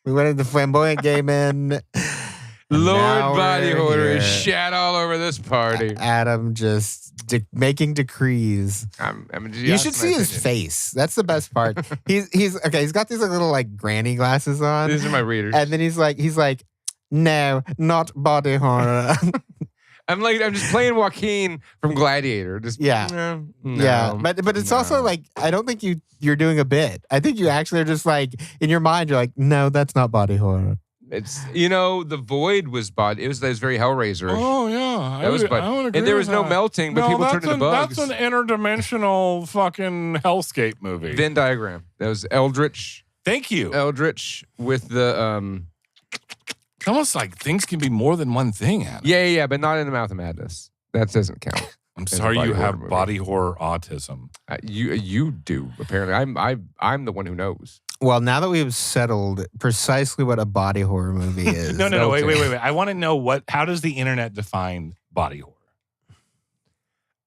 We went into flamboyant gay men. And now Lord Body we're Horror is here. shat all over this party. Adam just making decrees. You should see his face. That's the best part. He's okay. He's got these like, little like granny glasses on, These are my readers. and then he's like, no, not body horror. I'm just playing Joaquin from Gladiator. Just Yeah. no, Yeah, but it's also like I don't think you're doing a bit. I think you actually are just like in your mind. You're like, no, that's not body horror. it's the Void was body. It was very Hellraiser. Oh, yeah. That was I would agree and there with was no that. melting, but people turned into bugs. That's an interdimensional fucking hellscape movie. Venn diagram. That was Eldritch. Thank you. Eldritch with the It's almost like things can be more than one thing, Adam. yeah, but not in the Mouth of Madness. That doesn't count. I'm It's a sorry body you horror have movie. body horror autism. You do apparently. I'm the one who knows. Well, now that we've settled precisely what a body horror movie is. No, wait. I want to know how does the internet define body horror?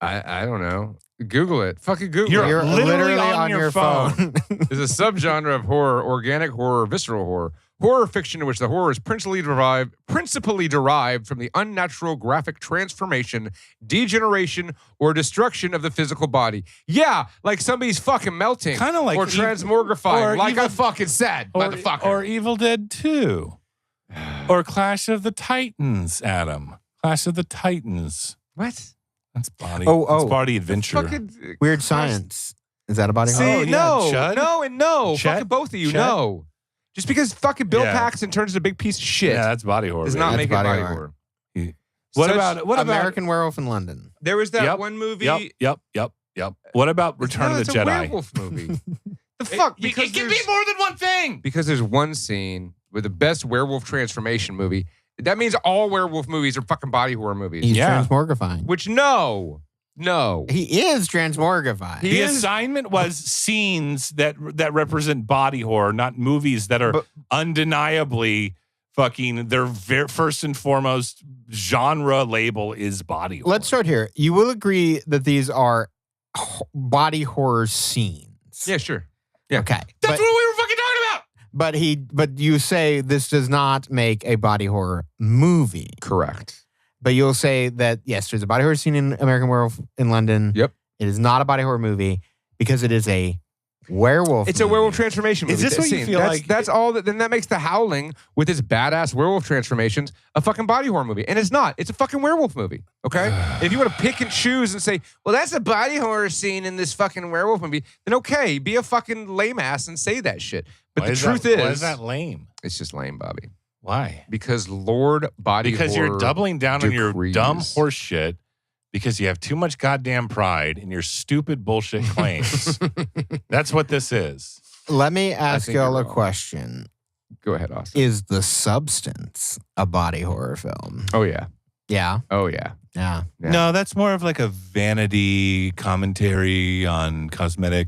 I don't know. Google it. Fucking Google it. You're literally on your phone. Is a subgenre of horror, organic horror, visceral horror. Horror fiction in which the horror is principally derived from the unnatural graphic transformation, degeneration, or destruction of the physical body. Yeah, like somebody's fucking melting. Kinda like or or transmogrifying, like Evil- I fucking said, motherfucker. Or Evil Dead 2. Or Clash of the Titans, Adam. Clash of the Titans. what? That's body. Oh. That's body adventure. Fucking Weird Science. Is that a body See, horror? Oh, yeah, no, Chud? no, and no. Chet? Fucking both of you, Chet? no. Just because fucking Bill Yeah. Paxton turns into a big piece of shit Yeah, that's body horror. does baby. not That's make it body body horror. horror. What Such- about American Werewolf in London. There was that Yep, one movie. Yep. What about Return No, of it's the a Jedi? werewolf movie. The fuck? Because it can be there's- more than one thing. Because there's one scene with the best werewolf transformation movie. That means all werewolf movies are fucking body horror movies. He's Yeah. transmogrifying. Which no. He is transmogrifying. He The is- assignment was scenes that represent body horror, not movies that are undeniably fucking their first and foremost genre label is body horror. Let's start here. You will agree that these are body horror scenes. Yeah, sure. Yeah. Okay. That's what we were fucking talking about. But you say this does not make a body horror movie. Correct. But you'll say that, yes, there's a body horror scene in American Werewolf in London. Yep. It is not a body horror movie because it is a werewolf It's a movie. werewolf transformation movie. Is this that what you scene. feel that's, like- That's all that. Then that makes The Howling with its badass werewolf transformations a fucking body horror movie, and it's not. It's a fucking werewolf movie. Okay. If you want to pick and choose and say, well, that's a body horror scene in this fucking werewolf movie, then okay, be a fucking lame ass and say that shit. But the truth why is that lame? it's just lame, Bobby. Why? Because Lord Body Because Horror you're doubling down on your decrees. dumb horse shit because you have too much goddamn pride in your stupid bullshit claims. That's what this is. Let me ask think y'all you're a wrong. question. Go ahead, Austin. Is The Substance a body horror film? Oh yeah. Yeah. Oh yeah. Yeah. Yeah. No, that's more of like a vanity commentary on cosmetic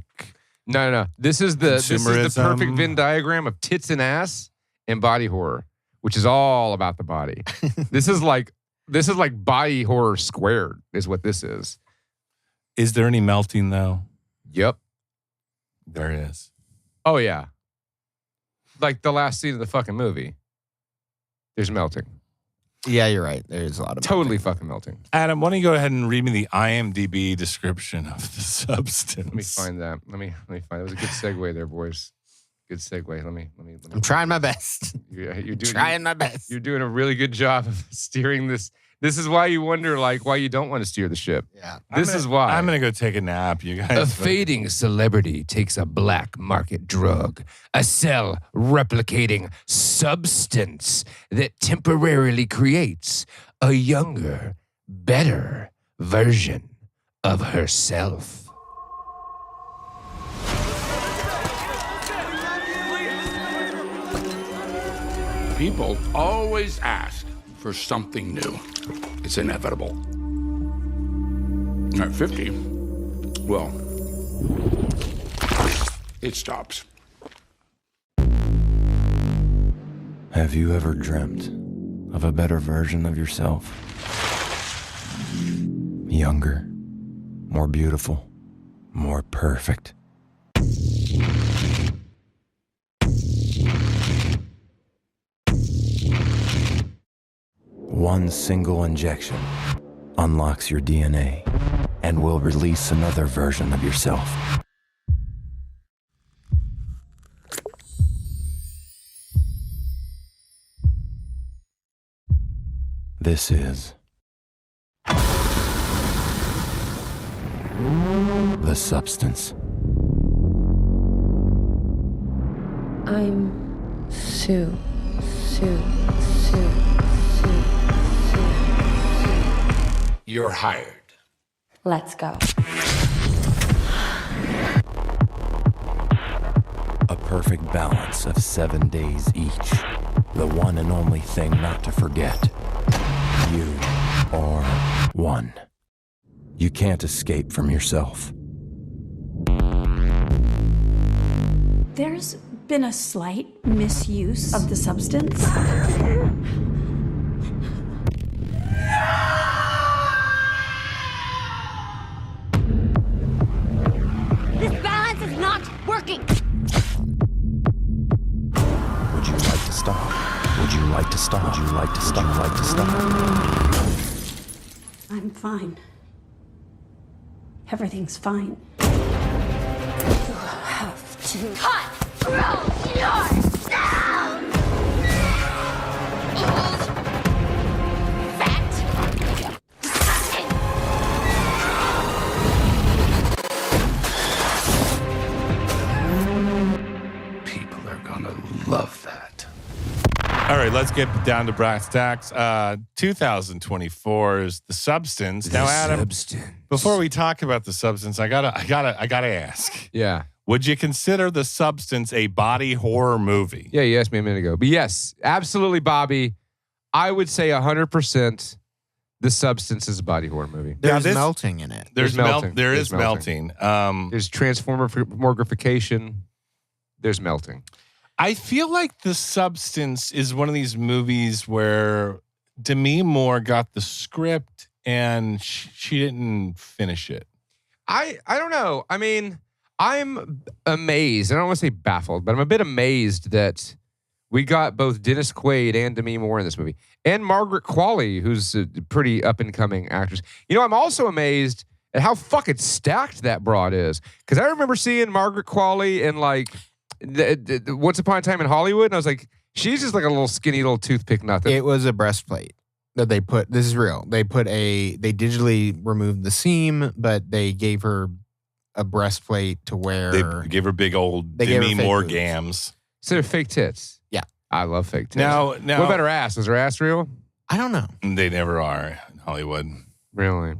No. This is the Consumerism. perfect Venn diagram of tits and ass and body horror, which is all about the body. This is like body horror squared, is what this is. Is there any melting though? Yep. There is. Oh yeah. Like the last scene of the fucking movie. There's melting. Yeah, you're right. There's a lot of Totally fucking melting. Adam, why don't you go ahead and read me the IMDb description of the substance? Let me find that. Let me find. That was a good segue there, boys. Good segue. Let me. I'm trying my best. You're doing. Trying my best. You're doing a really good job of steering this. This is why you wonder, like, why you don't want to steer the ship. Yeah. This is why. I'm gonna go take a nap, you guys. A fading celebrity takes a black market drug, a cell replicating substance that temporarily creates a younger, better version of herself. People always ask for something new. It's inevitable. At 50, well, it stops. Have you ever dreamt of a better version of yourself? Younger, more beautiful, more perfect. One single injection unlocks your DNA and will release another version of yourself. This is the substance. I'm Sue. You're hired. Let's go. A perfect balance of 7 days each. The one and only thing not to forget. You are one. You can't escape from yourself. There's been a slight misuse of the substance. This balance is not working. Would you like to stop? Would you like to stop? Would you like to stop? Would you like to stop? I'm fine. Everything's fine. You have to Control yourself! Old, fat, disgusting. People are gonna love that. All right, let's get down to brass tacks. 2024 is the substance. Now, Adam, before we talk about the substance, I gotta ask. Yeah. Would you consider the substance a body horror movie? Yeah, you asked me a minute ago. But yes, absolutely, Bobby. I would say 100% the substance is a body horror movie. There's melting in it. There's melting. There There's is melting. There's transformorgification. There's melting. I feel like the substance is one of these movies where Demi Moore got the script and she didn't finish it. I don't know. I mean, I'm amazed. I don't want to say baffled, but I'm a bit amazed that we got both Dennis Quaid and Demi Moore in this movie. And Margaret Qualley, who's a pretty up-and-coming actress. You know, I'm also amazed at how fucking stacked that broad is. Because I remember seeing Margaret Qualley in, like, Once Upon a Time in Hollywood, and I was like, she's just like a little skinny little toothpick nothing. It was a breastplate that they put. This is real. They digitally removed the seam, but they gave her a breastplate to wear. They gave her big old Demi Moore gams. So they're fake tits. Yeah. I love fake tits. Now, what about her ass? Was her ass real? I don't know. They never are in Hollywood. Really?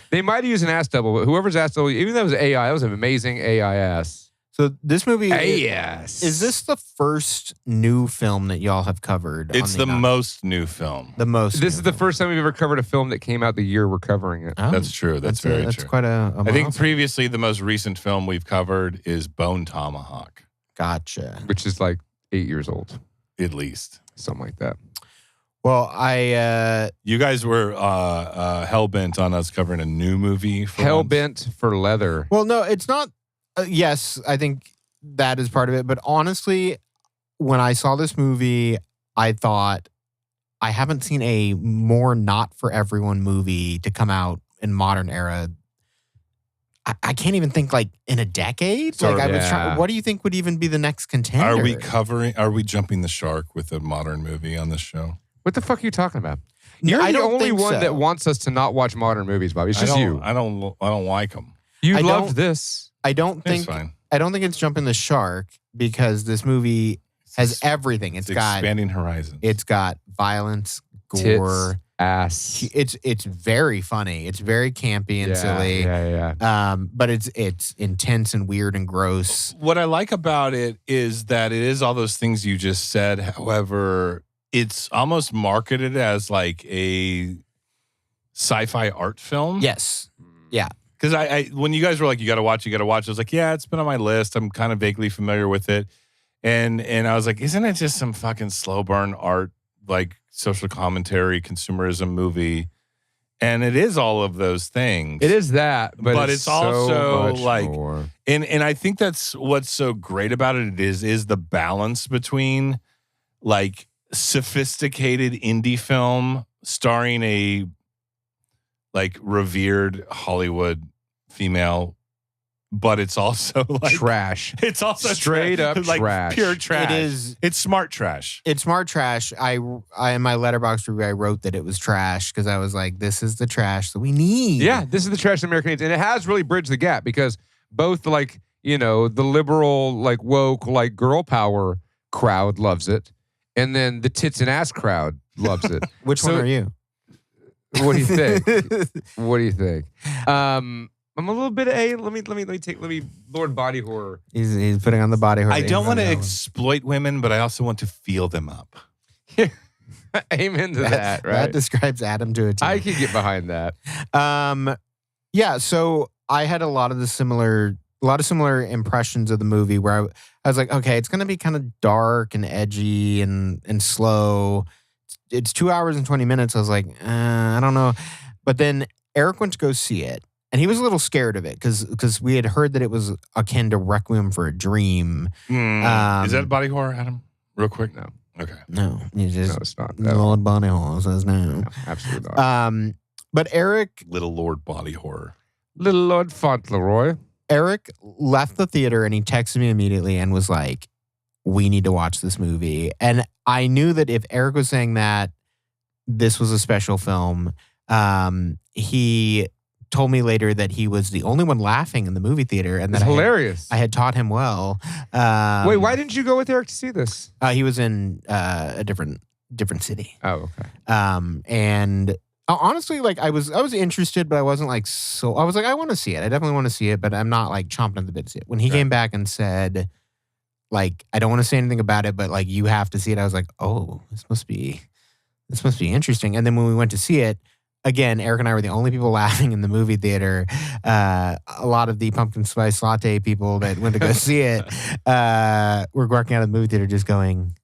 They might use an ass double, but whoever's ass double, even though it was AI, that was an amazing AI ass. So this movie, yes. Is this the first new film that y'all have covered? It's the most new film. The most. This is the first time we've ever covered a film that came out the year we're covering it. Oh, That's true. That's very true. That's quite a I think previously the most recent film we've covered is Bone Tomahawk. Gotcha. Which is like 8 years old. At least. Something like that. Well, you guys were hell-bent on us covering a new movie. Hell-bent for leather. Well, no, it's not. Yes, I think that is part of it. But honestly, when I saw this movie, I thought, I haven't seen a more not for everyone movie to come out in modern era. I can't even think like in a decade. So, I was trying. What do you think would even be the next contender? Are we jumping the shark with a modern movie on this show? What the fuck are you talking about? You're the only one that wants us to not watch modern movies, Bobby. It's just you. I don't like them. You loved this. I don't think. I don't think it's jumping the shark because this movie has everything. It's got expanding horizons. It's got violence, gore, tits, ass. It's very funny. It's very campy and silly. Yeah. But it's intense and weird and gross. What I like about it is that it is all those things you just said. However, it's almost marketed as like a sci-fi art film. Yes. Yeah. Because I when you guys were like, you got to watch, I was like, yeah, it's been on my list. I'm kind of vaguely familiar with it. And I was like, isn't it just some fucking slow burn art, like social commentary, consumerism movie? And it is all of those things. It is that, but it's also so like, more. And I think that's what's so great about it is the balance between like sophisticated indie film starring a like revered Hollywood female, but it's also like trash. It's also straight up like trash. Pure trash. It is. It's smart trash. It's smart trash. I in my Letterboxd review, I wrote that it was trash because I was like, this is the trash that we need. Yeah, this is the trash that America needs. And it has really bridged the gap because both like, the liberal, like woke, like girl power crowd loves it. And then the tits and ass crowd loves it. Which one are you? What do you think? What do you think? I'm a little bit let me Lord Body Horror. He's putting on the body horror. I don't want to exploit women, but I also want to feel them up. Amen to that, right? That describes Adam to a T. I can get behind that. Yeah, so I had a lot of similar impressions of the movie where I was like, okay, it's going to be kind of dark and edgy and slow. It's 2 hours and 20 minutes. I was like, I don't know. But then Eric went to go see it, and he was a little scared of it because we had heard that it was akin to Requiem for a Dream. Is that body horror, Adam? Real quick? No. Okay. No. It's not. Lord Body Horror says no. No, absolutely not. But Eric... Little Lord Body Horror. Little Lord Fauntleroy. Eric left the theater and he texted me immediately and was like, we need to watch this movie. And I knew that if Eric was saying that this was a special film, he told me later that he was the only one laughing in the movie theater. And that hilarious. I had taught him well. Wait, why didn't you go with Eric to see this? He was in a different city. Oh, okay. And honestly, like I was interested, but I wasn't like so. I was like, I want to see it. I definitely want to see it, but I'm not like chomping at the bit to see it. When he came back and said, like, I don't want to say anything about it, but like you have to see it. I was like, oh, this must be interesting. And then when we went to see it, again, Eric and I were the only people laughing in the movie theater. A lot of the pumpkin spice latte people that went to go see it were walking out of the movie theater just going,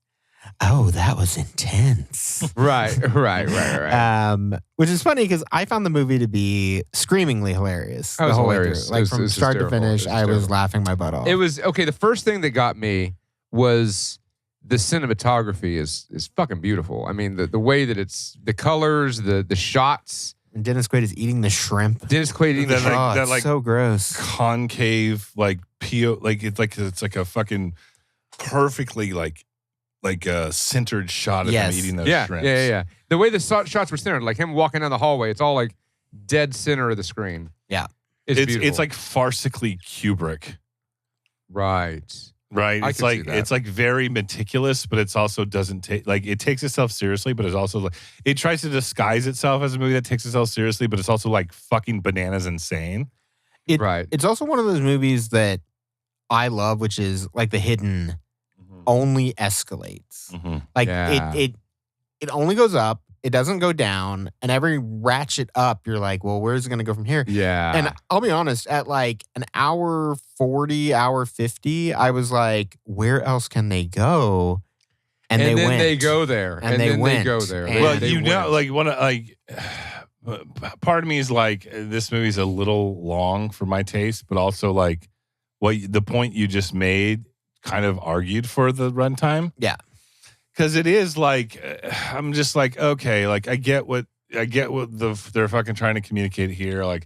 oh, that was intense. Right. Which is funny because I found the movie to be screamingly hilarious. That was hilarious. Like from start to finish, I was laughing my butt off. It was, okay, the first thing that got me was the cinematography is fucking beautiful. I mean, the way that it's, the colors, the shots. And Dennis Quaid is eating the shrimp. Dennis Quaid eating the shrimp. That like so gross. Concave, like it's like a fucking perfectly like a centered shot of him eating those shrimps. Yeah. The way the shots were centered, like him walking down the hallway, it's all like dead center of the screen. Yeah. It's beautiful. It's like farcically Kubrick. Right. It's like very meticulous, but it's also doesn't take, like, it takes itself seriously, but it's also like, it tries to disguise itself as a movie that takes itself seriously, but it's also like fucking bananas insane. It's also one of those movies that I love, which is like the hidden only escalates. Like it only goes up. It doesn't go down. And every ratchet up, you're like, well, where's it going to go from here? Yeah. And I'll be honest, at like an hour 40, hour 50, I was like, where else can they go? And then went. they go there. And they then went. they go there. Well, They you know, went. part of me is like, this movie's a little long for my taste, but also like the point you just made kind of argued for the runtime. Yeah. Because it is like, I'm just like, okay, like I get what they're fucking trying to communicate here. Like,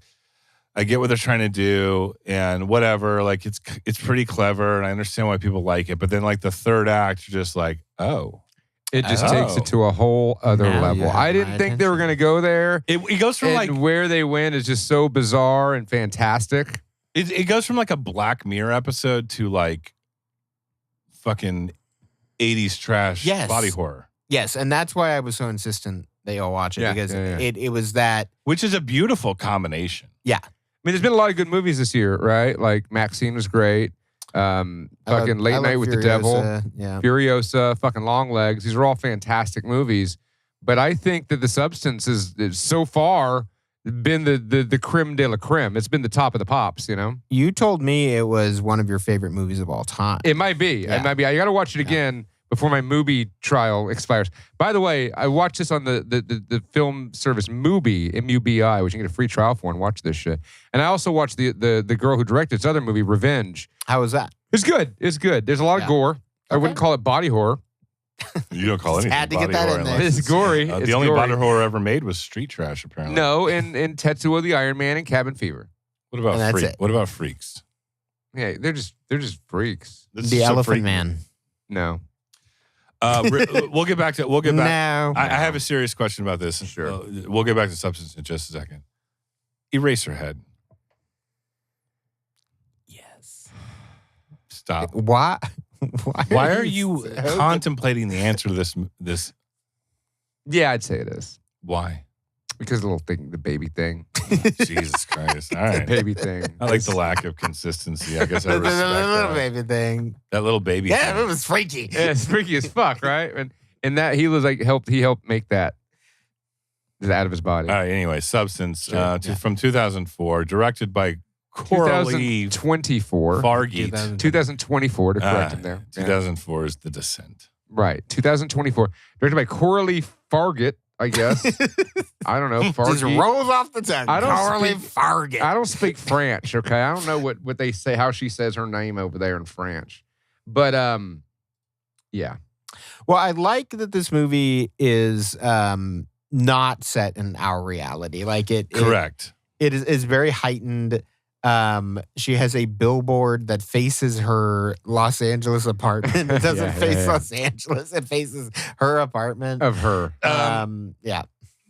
I get what they're trying to do and whatever. Like, it's pretty clever and I understand why people like it. But then like the third act, you're just like, oh. It just takes it to a whole other level. I didn't think they were going to go there. It goes from like where they went is just so bizarre and fantastic. It goes from like a Black Mirror episode to like fucking 80s trash body horror. Yes, and that's why I was so insistent they all watch it because it was that. Which is a beautiful combination. Yeah. I mean, there's been a lot of good movies this year, right? Like Maxine was great. Fucking Late Night with the Devil. Furiosa, fucking Long Legs. These are all fantastic movies. But I think that The Substance is so far been the creme de la creme. It's been the top of the pops, you know? You told me it was one of your favorite movies of all time. It might be. Yeah. It might be. I got to watch it again before my movie trial expires. By the way, I watched this on the film service Mubi, M-U-B-I, which you can get a free trial for and watch this shit. And I also watched the girl who directed this other movie, Revenge. How was that? It's good. It's good. There's a lot of gore. I wouldn't call it body horror. You don't call anything had to body get that horror in there. unless It's gory. the only body horror ever made was Street Trash, apparently. No, and Tetsuo the Iron Man and Cabin Fever. What about And that's it. What about Freaks? Yeah, they're just freaks. The Elephant Man. No. We'll get back. No. I have a serious question about this. Sure. We'll get back to Substance in just a second. Eraserhead. Yes. Stop. Why? Why are you contemplating the answer to this? Yeah, I'd say it is. Why? Because the little thing, the baby thing. Jesus Christ. All right. Baby thing. I like the lack of consistency. I guess I respect The little that. baby thing. That little baby thing. Yeah, it was freaky. Yeah, it's freaky as fuck, right? And that he was like he helped make that out of his body. All right, anyway, Substance from 2004, directed by Coralie 2024. Fargeet. 2024 to correct him there. 2004 is The Descent. Right. 2024. Directed by Coralie Fargeet, I guess. I don't know. Fargeet. Just rolls off the tongue. Coralie Fargeet. I don't speak French, okay? I don't know what they say, how she says her name over there in French. But yeah. Well, I like that this movie is not set in our reality. Like Correct. It is very heightened. She has a billboard that faces her Los Angeles apartment. It doesn't face Los Angeles. It faces her apartment. Of her. Yeah.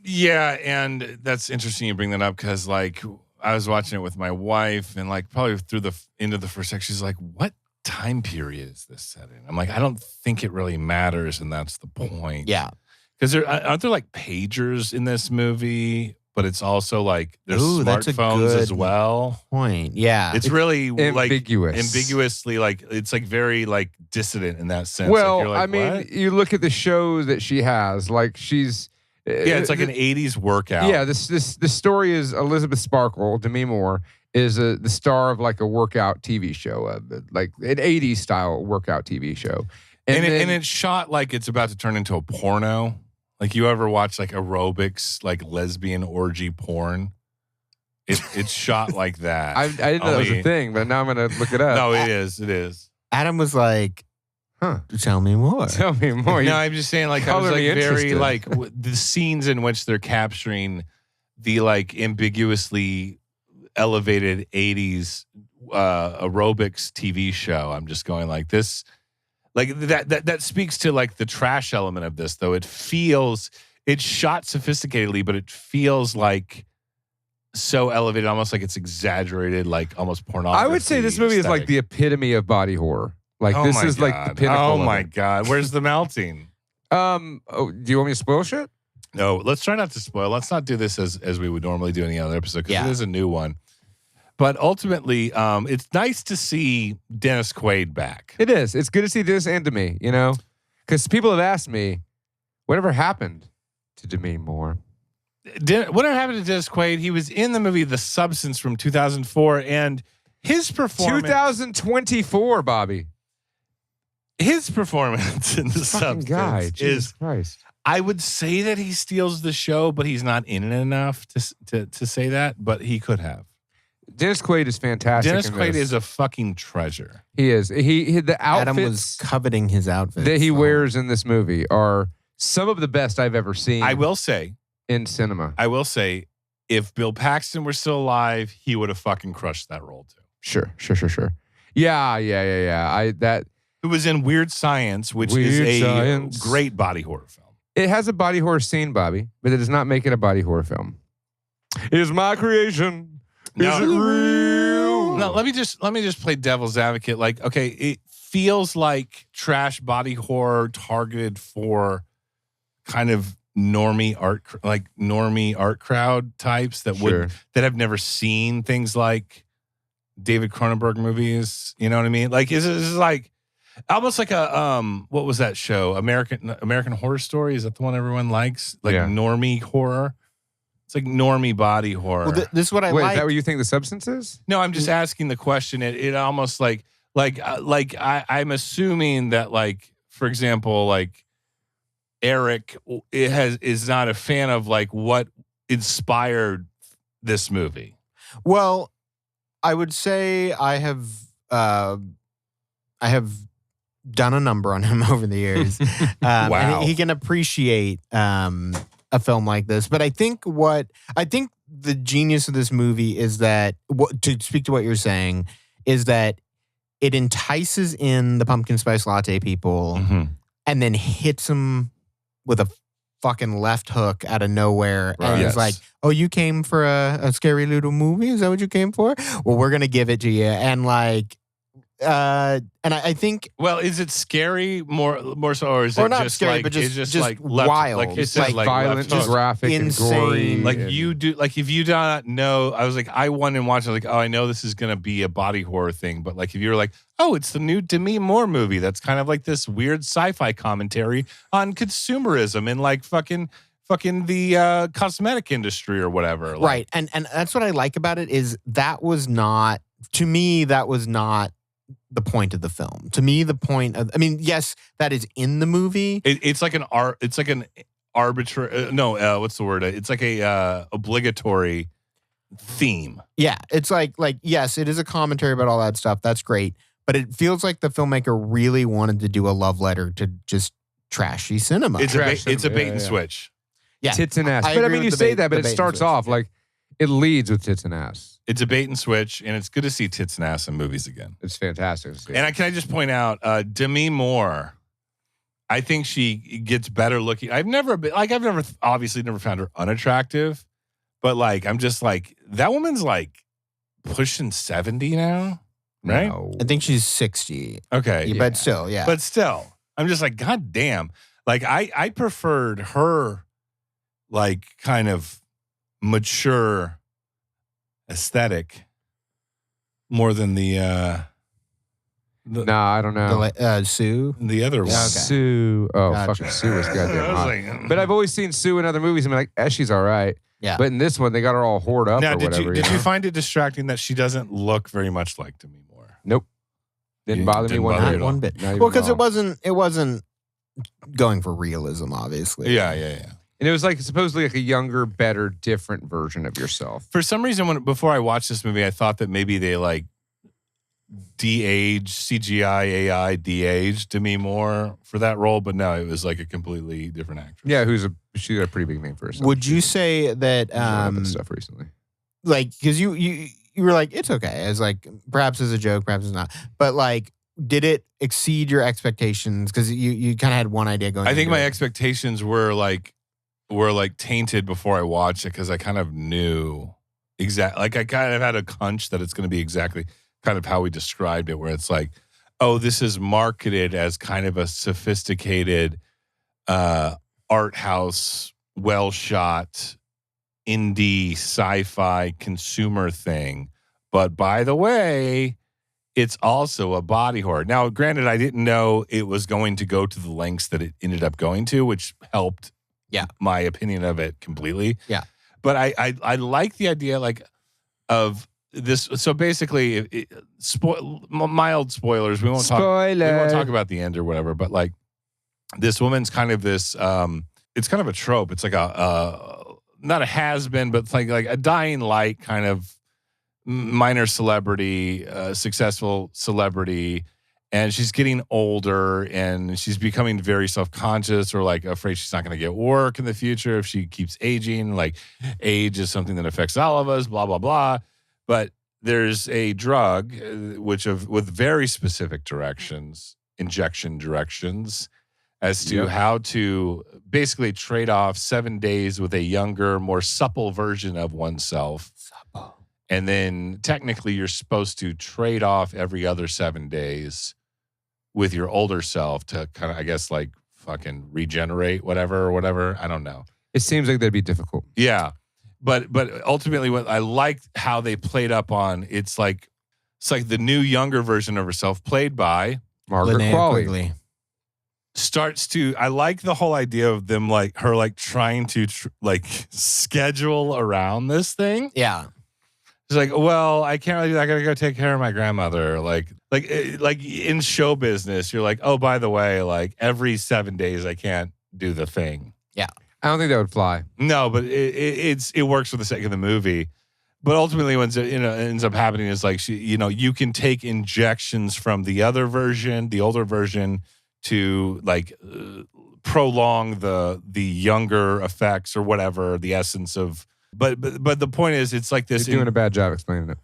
Yeah, and that's interesting you bring that up because, like, I was watching it with my wife, and like probably through the end of the first section, she's like, "What time period is this set in?" I'm like, "I don't think it really matters," and that's the point. Yeah, because aren't there like pagers in this movie? But it's also like there's that's a smartphones good as well. Point. Yeah, it's really ambiguous. Like ambiguously, like it's like very like dissident in that sense. Well, like, you're like, I mean, what? you look at the show that she has, like she's. Yeah, it's like an 80s workout. Yeah, this story is Elizabeth Sparkle, Demi Moore, is the star of like a workout TV show, like an 80s style workout TV show. And it's shot like it's about to turn into a porno. Like you ever watch like aerobics, like lesbian orgy porn? It's shot like that. I didn't know that was a thing, but now I'm going to look it up. No, it is. It is. Adam was like, tell me more. Tell me more. No, I'm just saying, like, I was like very like the scenes in which they're capturing the like ambiguously elevated 80s aerobics TV show. I'm just going like this, like that speaks to like the trash element of this, though. It's shot sophisticatedly, but it feels like so elevated, almost like it's exaggerated, like almost pornography. I would say this movie is like the epitome of body horror. Like this is like the pinnacle. Oh my God. Where's the melting? Do you want me to spoil shit? No, let's try not to spoil. Let's not do this as we would normally do any other episode because it is a new one. But ultimately, it's nice to see Dennis Quaid back. It is. It's good to see Dennis and Demi, you know? Because people have asked me, whatever happened to Demi Moore? Whatever happened to Dennis Quaid? He was in the movie The Substance from 2004, and his performance... 2024, Bobby. His performance in The Substance guy, Jesus Christ. I would say that he steals the show, but he's not in it enough to say that, but he could have. Dennis Quaid is fantastic. Dennis Quaid is a fucking treasure. He is. The outfits Adam was coveting his outfits that he wears in this movie are some of the best I've ever seen. I will say in cinema. I will say, if Bill Paxton were still alive, he would have fucking crushed that role too. Sure. Yeah. Who was in Weird Science, which is a great body horror film. It has a body horror scene, Bobby, but it does not make it a body horror film. It is my creation. Is it real? No, let me just play devil's advocate. Like, okay, it feels like trash body horror targeted for kind of normie art crowd types that that have never seen things like David Cronenberg movies. You know what I mean? Like, is like almost like a what was that show? American Horror Story? Is that the one everyone likes? Like normie horror. It's like normie body horror. Well, this is what I Wait, like. is that what you think the substance is? No, I'm just asking the question. It almost like I'm assuming that, like, for example, like Eric is not a fan of like what inspired this movie. Well, I would say I have done a number on him over the years. Wow. And he can appreciate a film like this. But I think the genius of this movie is that, to speak to what you're saying, is that it entices in the pumpkin spice latte people and then hits them with a fucking left hook out of nowhere. Right. And it's like, oh, you came for a scary little movie? Is that what you came for? Well, we're going to give it to you. And like, and I think, well, is it scary more so, or is or it not just scary, like but just it's just like left, wild, like you said, like violent, left hook. graphic, insane. and gory. Like you do, like if you do not know, I was like, I went and watched it, like, oh, I know this is gonna be a body horror thing, but like if you were like, oh, it's the new Demi Moore movie that's kind of like this weird sci-fi commentary on consumerism and like fucking the cosmetic industry or whatever, like, right? And that's what I like about it is that was not, to me, that was not the point of the film. To me, the point of, I mean, yes, that is in the movie. It's like an arbitrary. What's the word? It's like a obligatory theme. Yeah, it's like yes, it is a commentary about all that stuff. That's great, but it feels like the filmmaker really wanted to do a love letter to just trashy cinema. It's a bait and switch. Yeah, tits and ass. But I mean, you say that, but it starts off like it leads with tits and ass. It's a bait and switch, and it's good to see tits and ass in movies again. It's fantastic to see. And can I just point out, Demi Moore, I think she gets better looking. I've never obviously never found her unattractive, but like, I'm just like, that woman's like pushing 70 now, right? No. I think she's 60. Okay. Yeah, but still, yeah. But still, I'm just like, God damn. Like, I preferred her, like, kind of mature aesthetic more than the no, I don't know. Sue? The other one. Okay. Sue. Oh, Gotcha. fucking Sue is goddamn I was hot. like, But I've always seen Sue in other movies and I'm like, she's all right. Yeah. But in this one, they got her all whored up now, or whatever. did you find it distracting that she doesn't look very much like Demi Moore? Nope. Didn't bother me one bother bit. you at all. One bit. Not even Well, because at all. it wasn't going for realism, obviously. Yeah. And it was like supposedly like a younger, better, different version of yourself. For some reason, before I watched this movie, I thought that maybe they like de-aged, CGI, AI de-aged Demi Moore for that role, but no, it was like a completely different actress. Yeah, she got a pretty big name for herself. Would you say that She's done other stuff recently? like, because you were like, it's okay, as like perhaps as a joke, perhaps it's not, but like, did it exceed your expectations? Because you kind of had one idea going. I think into my it. expectations were tainted before I watched it because I kind of knew exactly. Like I kind of had a hunch that it's going to be exactly kind of how we described it, where it's like, oh, this is marketed as kind of a sophisticated art house, well shot, indie sci-fi consumer thing, But by the way, it's also a body horror. Now, granted, I didn't know it was going to go to the lengths that it ended up going to, which helped my opinion of it completely. Yeah. But I like the idea of this. So basically, mild spoilers. We won't talk about the end or whatever. But like, this woman's kind of this. It's kind of a trope. It's like not a has-been, but like a dying light kind of minor celebrity, successful celebrity, and she's getting older and she's becoming very self-conscious or like afraid she's not going to get work in the future if she keeps aging. Like, age is something that affects all of us, blah, blah, blah. But there's a drug with very specific directions, injection directions, as to how to basically trade off 7 days with a younger, more supple version of oneself. And then technically you're supposed to trade off every other 7 days with your older self to kind of, I guess, like fucking regenerate whatever. I don't know. It seems like that'd be difficult. Yeah. But ultimately what I liked how they played up on, it's like the new younger version of herself played by Margaret Qualley. I like the whole idea of them her trying to schedule around this thing. Yeah. It's like, well, I can't really do that. I gotta go take care of my grandmother. Like in show business, you're like, oh, by the way, like every 7 days I can't do the thing. Yeah. I don't think that would fly. No, but it works for the sake of the movie. But ultimately, what ends up happening is like you can take injections from the other version, the older version, to prolong the younger effects or whatever, the essence of. But the point is, it's like this. You're doing a bad job explaining it.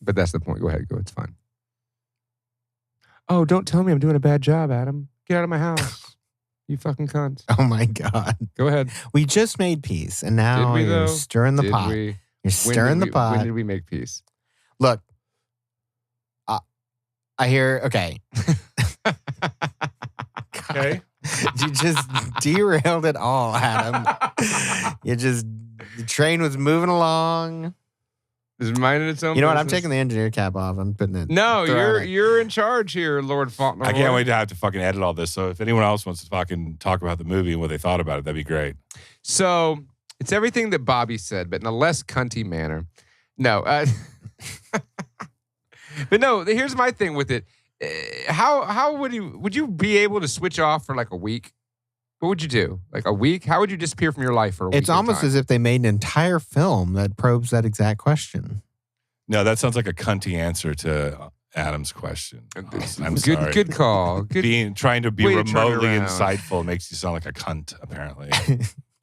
But that's the point. Go ahead. Go. It's fine. Oh, don't tell me I'm doing a bad job, Adam. Get out of my house. You fucking cunt. Oh, my God. Go ahead. We just made peace, and now you're stirring the pot. You're stirring the pot. When did we make peace? Look, I hear, okay. Okay. You just derailed it all, Adam. The train was moving along. It's minding its own You know what? business. I'm taking the engineer cap off. I'm putting it. No, you're in charge here, Lord Fauntleroy. I can't wait to have to fucking edit all this. So if anyone else wants to fucking talk about the movie and what they thought about it, that'd be great. So it's everything that Bobby said, but in a less cunty manner. No. But no, here's my thing with it. How would you be able to switch off for like a week? What would you do? Like a week? How would you disappear from your life for a week? It's almost as if they made an entire film that probes that exact question. No, that sounds like a cunty answer to Adam's question. I'm sorry. Good call. Trying to be way to remotely turn it around. insightful makes you sound like a cunt, apparently.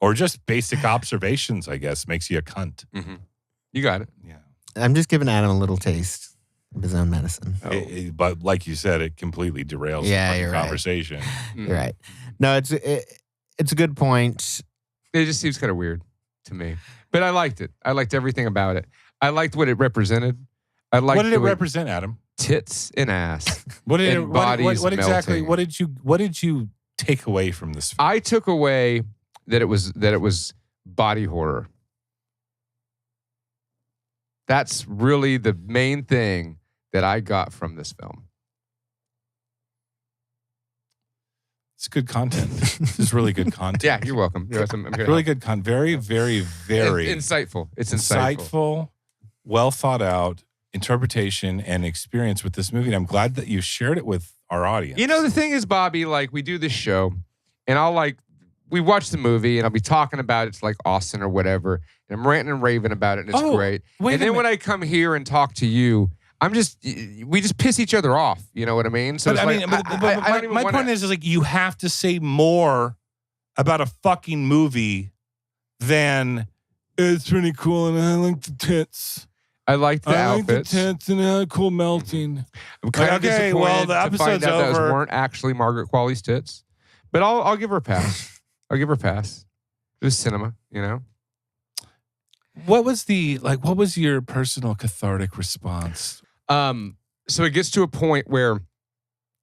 Or just basic observations, I guess, makes you a cunt. Mm-hmm. You got it. Yeah. I'm just giving Adam a little taste of his own medicine. But like you said, it completely derails the conversation. You're right. No, it's a good point. It just seems kind of weird to me. But I liked it. I liked everything about it. I liked what it represented. What did it represent, Adam? Tits and ass. What exactly? Melting. What did you take away from this film? I took away that it was body horror. That's really the main thing that I got from this film. It's good content. This is really good content. Yeah, you're welcome. I'm really good content. Very, very, very insightful. It's insightful, well thought out interpretation and experience with this movie. And I'm glad that you shared it with our audience. You know, the thing is, Bobby, like we do this show and we watch the movie and I'll be talking about it to like Austin or whatever. And I'm ranting and raving about it and it's great. And then when I come here and talk to you, we just piss each other off. You know what I mean? So my point is like you have to say more about a fucking movie than it's pretty cool and I like the tits. I like the outfits. I like the tits and a cool melting. I'm kind of disappointed well, the to episode's find out over. Those weren't actually Margaret Qualley's tits. But I'll give her a pass. I'll give her a pass. It was cinema, you know? What was your personal cathartic response? So it gets to a point where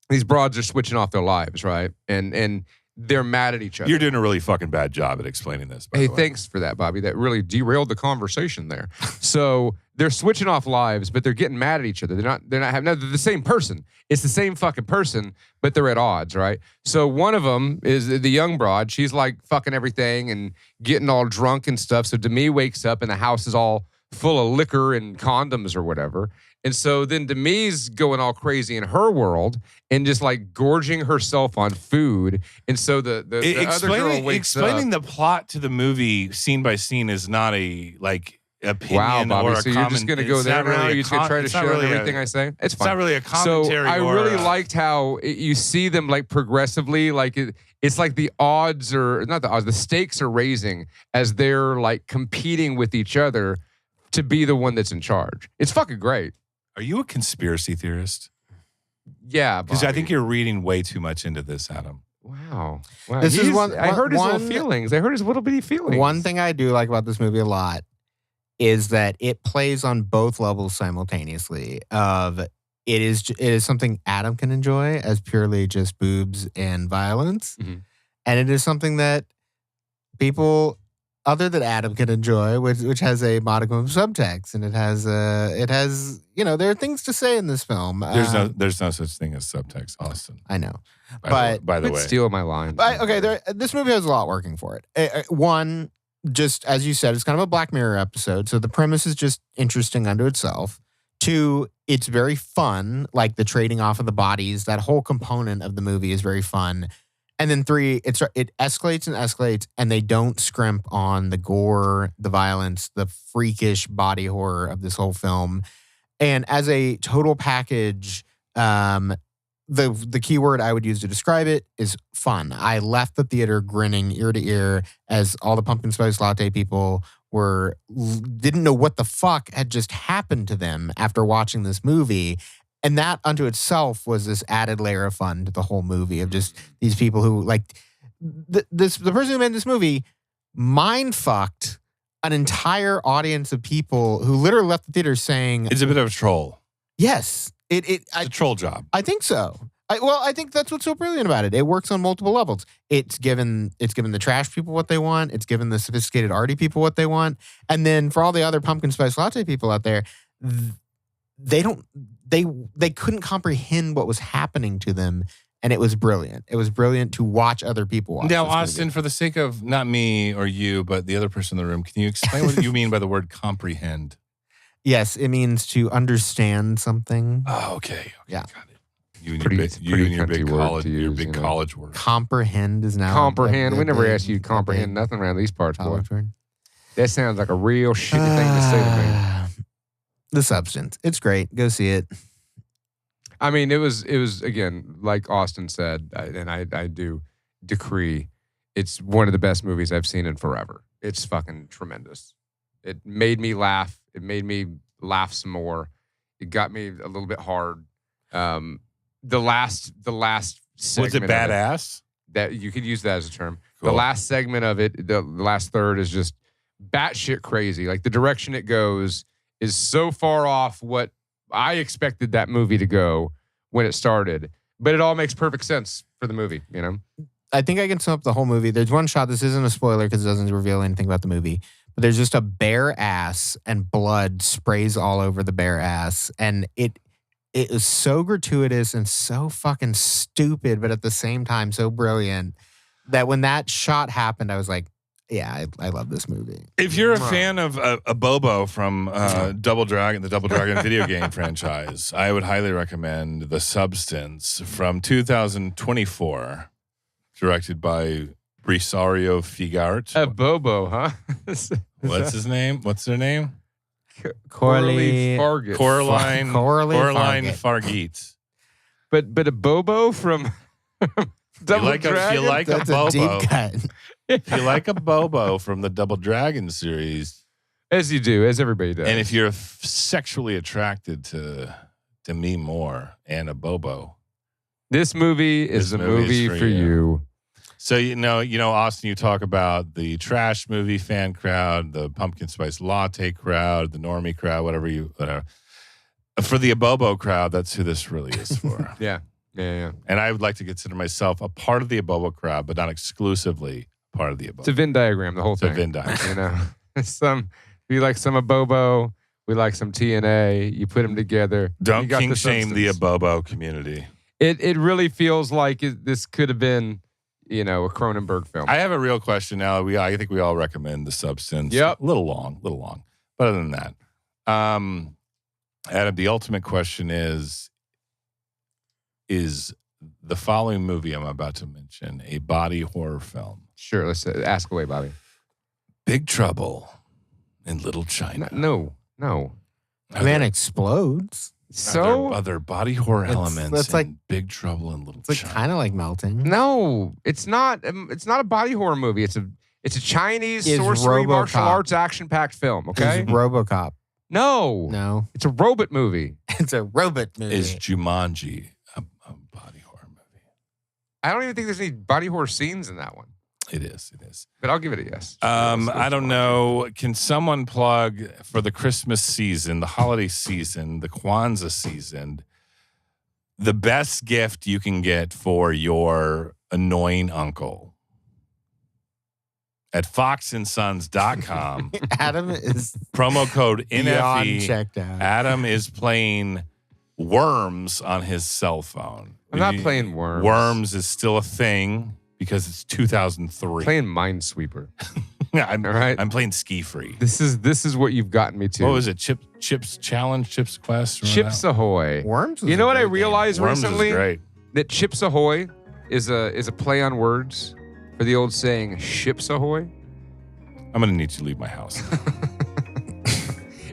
these broads are switching off their lives, right? And they're mad at each other. You're doing a really fucking bad job at explaining this. Hey, thanks for that, Bobby. That really derailed the conversation there. So they're switching off lives, but they're getting mad at each other. They're the same person. It's the same fucking person, but they're at odds, right? So one of them is the young broad. She's like fucking everything and getting all drunk and stuff. So Demi wakes up and the house is all full of liquor and condoms or whatever. And so then Demi's going all crazy in her world and just like gorging herself on food. And so the other girl wakes up. Explaining the plot to the movie scene by scene is not a like opinion. Wow, Bobby. Or a so you're just going to go there now? You're just going to try to shit on everything I say? It's fine. It's not really a commentary. So I really liked how you see them like progressively, like it's like the odds are, not the odds, the stakes are raising as they're like competing with each other to be the one that's in charge. It's fucking great. Are you a conspiracy theorist? Yeah, because I think you're reading way too much into this, Adam. Wow. This is I heard his little feelings. I heard his little bitty feelings. One thing I do like about this movie a lot is that it plays on both levels simultaneously. It is something Adam can enjoy as purely just boobs and violence, and it is something that people other than Adam can enjoy, which has a modicum of subtext, and it has there are things to say in this film. There's no such thing as subtext, Austin. I know, by the way, steal my line. This movie has a lot working for it. One, just as you said, it's kind of a Black Mirror episode, so the premise is just interesting unto itself. Two, it's very fun, like the trading off of the bodies. That whole component of the movie is very fun. And then three, it escalates and escalates, and they don't scrimp on the gore, the violence, the freakish body horror of this whole film. And as a total package, the key word I would use to describe it is fun. I left the theater grinning ear to ear as all the pumpkin spice latte people didn't know what the fuck had just happened to them after watching this movie. And that unto itself was this added layer of fun to the whole movie of just these people who like the person who made this movie mind fucked an entire audience of people who literally left the theater saying it's a bit of a troll. Yes, it's a troll job. I think so. I think that's what's so brilliant about it. It works on multiple levels. It's given the trash people what they want. It's given the sophisticated arty people what they want. And then for all the other pumpkin spice latte people out there, they couldn't comprehend what was happening to them, and it was brilliant. It was brilliant to watch other people watch. Now, this Austin, movie. for the sake of not me or you, but the other person in the room, can you explain what you mean by the word comprehend? Yes, it means to understand something. Oh, okay. Yeah. Got it. You and your big college word. Comprehend is now. Comprehend. We never asked you to comprehend nothing around these parts, boy. That sounds like a real shitty thing to say to me. The Substance. It's great. Go see it. I mean, it was again, like Austin said, and I do decree, it's one of the best movies I've seen in forever. It's fucking tremendous. It made me laugh. It made me laugh some more. It got me a little bit hard. The last segment. Was it badass? That you could use that as a term. Cool. The last segment of it, the last third is just batshit crazy. Like the direction it goes is so far off what I expected that movie to go when it started. But it all makes perfect sense for the movie, you know? I think I can sum up the whole movie. There's one shot. This isn't a spoiler because it doesn't reveal anything about the movie. But there's just a bare ass and blood sprays all over the bare ass. And it is so gratuitous and so fucking stupid, but at the same time so brilliant that when that shot happened, I was like, yeah, I love this movie. If you're a fan of a Bobo from the Double Dragon video game franchise, I would highly recommend The Substance from 2024, directed by Brisario Figart. A Bobo, huh? What's his name? What's their name? Coraline Fargit. Coraline Fargit. But a Bobo from Double Dragon? If you like That's a Bobo, a deep cut. if you like a Bobo from the Double Dragon series, as you do, as everybody does, and if you're sexually attracted to me more and a Bobo, this movie is a movie for you. So you know, Austin, you talk about the trash movie fan crowd, the pumpkin spice latte crowd, the normie crowd, whatever. For the Abobo crowd, that's who this really is for. Yeah. And I would like to consider myself a part of the Abobo crowd, but not exclusively part of the Abobo. It's a Venn diagram, the whole thing. It's a Venn diagram. You know, if you like some Abobo, We like some TNA. You put them together. Don't you got king shame the substance. Abobo community. It really feels like this could have been, a Cronenberg film. I have a real question now. I think we all recommend The Substance. Yep. A little long. But other than that, Adam, the ultimate question is the following movie I'm about to mention a body horror film? Sure, let's ask away, Bobby. Big Trouble in Little China. No. Man explodes. So other body horror elements. That's like Big Trouble in Little It's like China. kind of like melting. no, it's not. It's not a body horror movie. It's a Chinese Is sorcery martial RoboCop. arts action packed film. Okay, It's RoboCop. no, it's a robot movie. It's a robot movie. Is Jumanji a body horror movie? I don't even think there's any body horror scenes in that one. It is. But I'll give it a yes. I don't know. Can someone plug for the Christmas season, the holiday season, the Kwanzaa season, the best gift you can get for your annoying uncle? At foxandsons.com, Adam is promo code beyond NFE. checked out. Adam is playing Worms on his cell phone. I'm not playing Worms. Worms is still a thing because it's 2003. Playing Minesweeper. I'm, All right. I'm playing Ski Free. This is what you've gotten me to. What was it? Chips Challenge? Chips Quest? Remember Chips that? Ahoy. Worms. Was You know a what I great game. realized Worms recently? is great. That Chips Ahoy is a play on words for the old saying "Ships Ahoy." I'm going to need you to leave my house.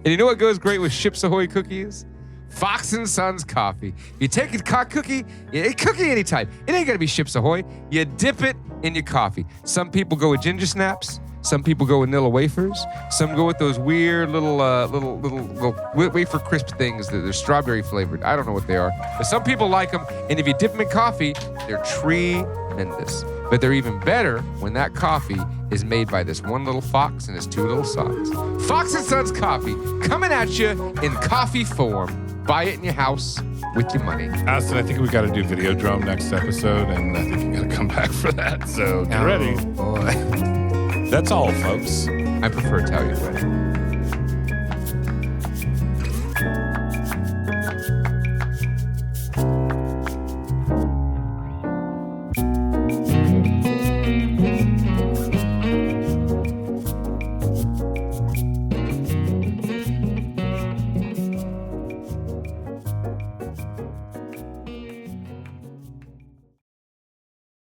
And you know what goes great with Ships Ahoy cookies? Fox and Sons coffee. You take a cookie any type. It ain't gonna be Ships Ahoy. You dip it in your coffee. Some people go with ginger snaps. Some people go with vanilla wafers. Some go with those weird little wafer crisp things that they're strawberry flavored. I don't know what they are, but some people like them. And if you dip them in coffee, they're tremendous. But they're even better when that coffee is made by this one little fox and his two little sons. Fox and Sons coffee coming at you in coffee form. Buy it in your house with your money. Austin, I think we got to do Videodrome next episode, and I think you got to come back for that. So get ready. Boy. That's all, folks. I prefer Italian wedding.